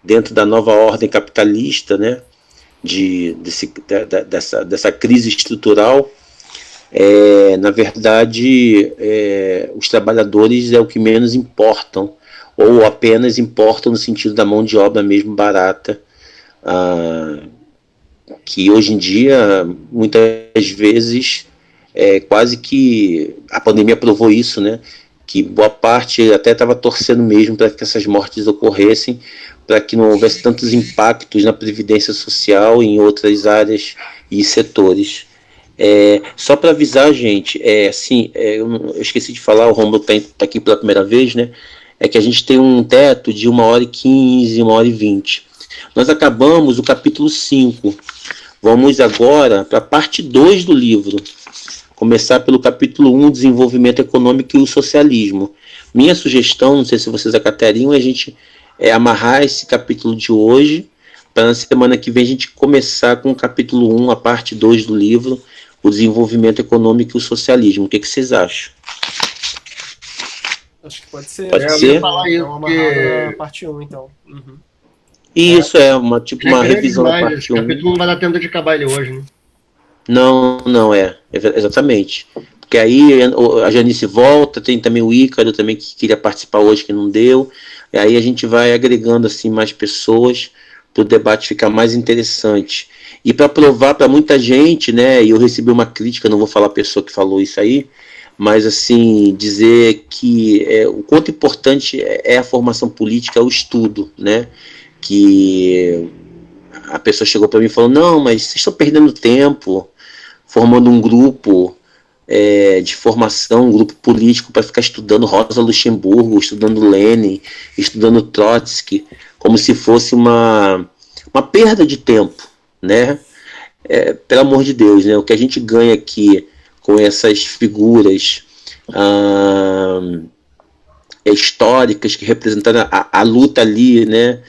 dentro da nova ordem capitalista, né? Dessa crise estrutural, na verdade, os trabalhadores é o que menos importam, ou apenas importam no sentido da mão de obra mesmo barata, que hoje em dia, muitas vezes, quase que a pandemia provou isso, né? Que boa parte até estava torcendo mesmo para que essas mortes ocorressem, para que não houvesse tantos impactos na previdência social e em outras áreas e setores. Só para avisar, gente, eu esqueci de falar, o Romulo está aqui pela primeira vez, né? É que a gente tem um teto de 1h15, 1h20. Nós acabamos o capítulo 5. Vamos agora para a parte 2 do livro. Começar pelo capítulo 1, Desenvolvimento Econômico e o Socialismo. Minha sugestão, não sei se vocês acatariam, é a gente amarrar esse capítulo de hoje, para na semana que vem a gente começar com o capítulo 1, a parte 2 do livro, o Desenvolvimento Econômico e o Socialismo. O que vocês acham? Acho que pode ser. Pode ser? Então, amarrar a parte 1, então. Uhum. Isso é uma revisão da parte 1. O capítulo não vai dar tempo de acabar ele hoje, né? Não, exatamente. Porque aí a Janice volta, tem também o Ícaro também que queria participar hoje, que não deu. E aí a gente vai agregando assim mais pessoas para o debate ficar mais interessante. E para provar para muita gente, né, e eu recebi uma crítica, não vou falar a pessoa que falou isso aí, mas assim, dizer que o quanto importante é a formação política, o estudo, né, que a pessoa chegou para mim e falou, não, mas vocês estão perdendo tempo formando um grupo de formação, um grupo político para ficar estudando Rosa Luxemburgo, estudando Lenin, estudando Trotsky, como se fosse uma perda de tempo, né? Pelo amor de Deus, né? O que a gente ganha aqui com essas figuras históricas que representaram a luta ali, né?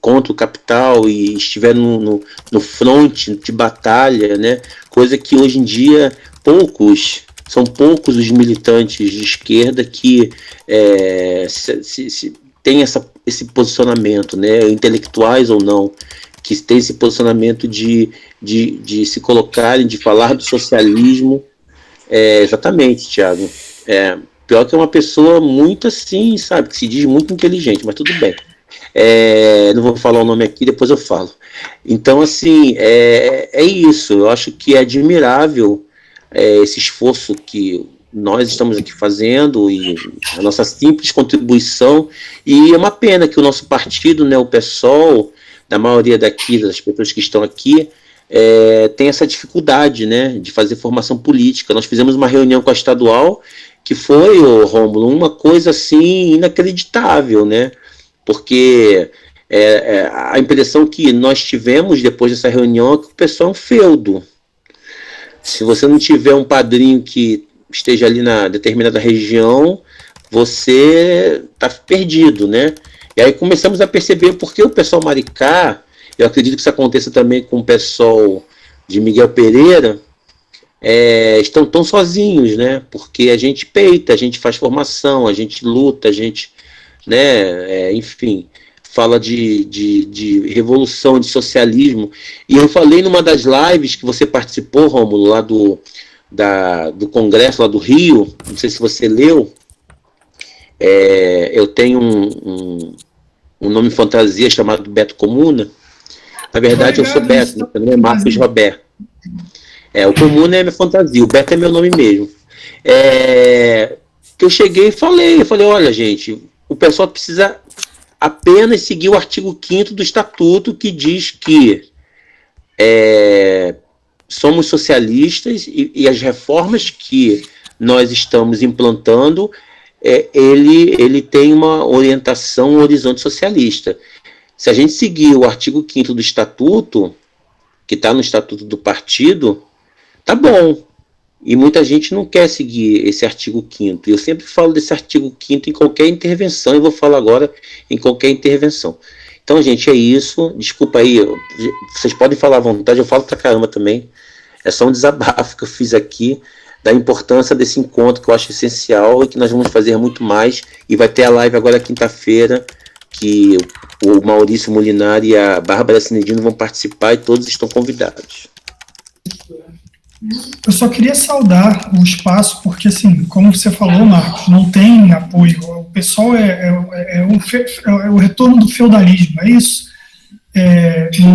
Contra o capital e estiveram no front de batalha, né? Coisa que hoje em dia são poucos os militantes de esquerda que têm esse posicionamento, né? Intelectuais ou não, que têm esse posicionamento de se colocarem, de falar do socialismo. Exatamente, Thiago. Pior que é uma pessoa muito assim, sabe, que se diz muito inteligente, mas tudo bem. Não vou falar o nome aqui, depois eu falo. Então, assim, é isso. Eu acho que é admirável esse esforço que nós estamos aqui fazendo e a nossa simples contribuição. E é uma pena que o nosso partido, né, o PSOL, da maioria daqui, das pessoas que estão aqui, tem essa dificuldade, né, de fazer formação política. Nós fizemos uma reunião com a estadual que foi, Rômulo, uma coisa assim inacreditável, né? Porque a impressão que nós tivemos depois dessa reunião é que o pessoal é um feudo. Se você não tiver um padrinho que esteja ali na determinada região, você está perdido, né? E aí começamos a perceber porque o pessoal Maricá, eu acredito que isso aconteça também com o pessoal de Miguel Pereira, estão tão sozinhos, né? Porque a gente peita, a gente faz formação, a gente luta, a gente, né? Enfim, fala de revolução, de socialismo. E eu falei numa das lives que você participou, Rômulo, lá do Congresso lá do Rio, não sei se você leu, eu tenho um nome fantasia chamado Beto Comuna. Na verdade, eu sou Beto, meu nome é Marcos Roberto. O Comuna é minha fantasia, o Beto é meu nome mesmo. Que eu cheguei e falei, olha, gente, o pessoal precisa apenas seguir o artigo 5º do Estatuto, que diz que somos socialistas e as reformas que nós estamos implantando, ele tem uma orientação, um horizonte socialista. Se a gente seguir o artigo 5º do Estatuto, que está no Estatuto do Partido, tá bom. E muita gente não quer seguir esse artigo 5º. Eu sempre falo desse artigo 5º em qualquer intervenção, e vou falar agora em qualquer intervenção. Então, gente, é isso. Desculpa aí, vocês podem falar à vontade, eu falo pra caramba também. É só um desabafo que eu fiz aqui, da importância desse encontro, que eu acho essencial e que nós vamos fazer muito mais. E vai ter a live agora quinta-feira, que o Maurício Molinari e a Bárbara Cinedino vão participar e todos estão convidados. Eu só queria saudar o espaço, porque, assim, como você falou, Marcos, não tem apoio. O pessoal o retorno do feudalismo, é isso?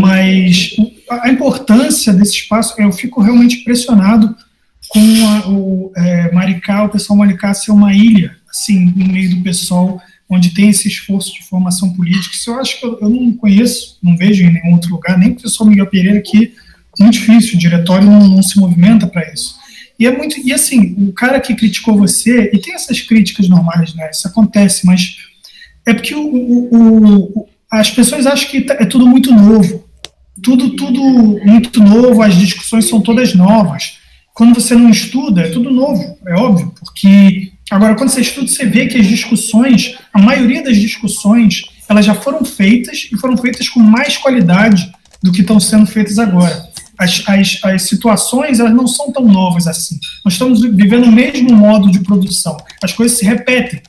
Mas a importância desse espaço, eu fico realmente impressionado com o pessoal Maricá ser uma ilha, assim, no meio do pessoal, onde tem esse esforço de formação política. Isso eu acho que eu não conheço, não vejo em nenhum outro lugar, nem com o pessoal Miguel Pereira, que muito difícil, o diretório não se movimenta para isso. E assim, o cara que criticou você, e tem essas críticas normais, né? Isso acontece, mas é porque as pessoas acham que é tudo muito novo. tudo muito novo, as discussões são todas novas. Quando você não estuda, é tudo novo, é óbvio, porque agora quando você estuda, você vê que as discussões, a maioria das discussões, elas já foram feitas e foram feitas com mais qualidade do que estão sendo feitas agora. As situações, elas não são tão novas assim. Nós estamos vivendo o mesmo modo de produção. As coisas se repetem,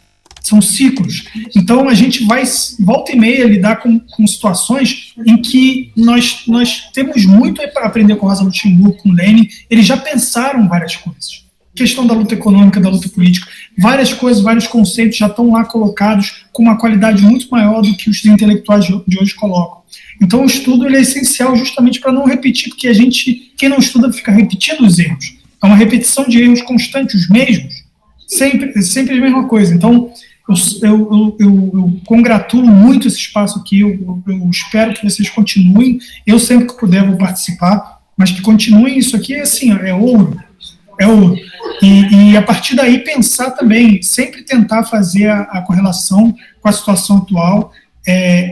são ciclos. Então, a gente vai, volta e meia, lidar com situações em que nós temos muito a aprender com Rosa Luxemburgo, com Lenin. Eles já pensaram várias coisas. Questão da luta econômica, da luta política, várias coisas, vários conceitos já estão lá colocados com uma qualidade muito maior do que os intelectuais de hoje colocam. Então, o estudo ele é essencial justamente para não repetir, porque quem não estuda, fica repetindo os erros. É uma repetição de erros constantes, os mesmos, sempre a mesma coisa. Então, eu congratulo muito esse espaço aqui, eu espero que vocês continuem, eu sempre que puder vou participar, mas que continuem. Isso aqui é assim, é ouro. E a partir daí pensar também, sempre tentar fazer a correlação com a situação atual,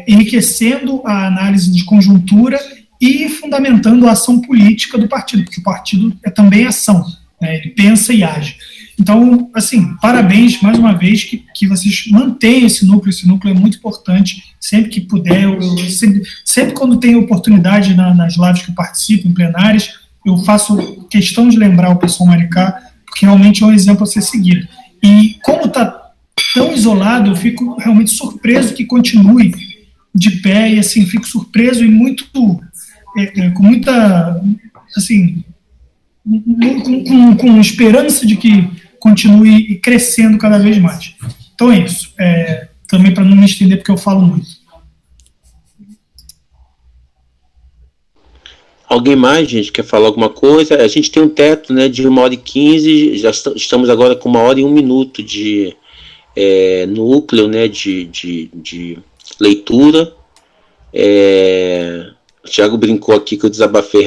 enriquecendo a análise de conjuntura e fundamentando a ação política do partido, porque o partido é também ação, né? Ele pensa e age. Então, assim, parabéns mais uma vez que vocês mantenham esse núcleo é muito importante, sempre que puder, sempre quando tem oportunidade nas lives que eu participo, em plenárias, eu faço questão de lembrar o pessoal Maricá, porque realmente é um exemplo a ser seguido. E como está tão isolado, eu fico realmente surpreso que continue de pé, e assim, fico surpreso e muito, com muita, assim, com esperança de que continue crescendo cada vez mais. Então é isso. Também para não me estender, porque eu falo muito. Alguém mais, gente, quer falar alguma coisa? A gente tem um teto, né, de 1h15, já estamos agora com 1h01 de núcleo, né, de leitura. O Thiago brincou aqui que eu desabafei.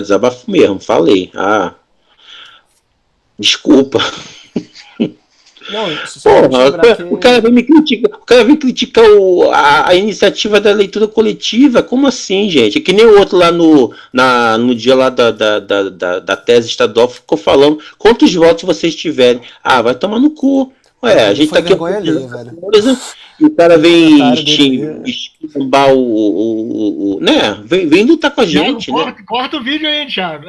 Desabafo mesmo, falei. Desculpa. Não, o cara vem me criticar, a iniciativa da leitura coletiva. Como assim, gente? É que nem o outro lá no dia lá da tese estadual ficou falando quantos votos vocês tiverem. Vai tomar no cu. A gente tá aqui coisa, e o cara vem estimbar né? Vem lutar com a gente, Thiago, né? Corta o vídeo aí, Thiago.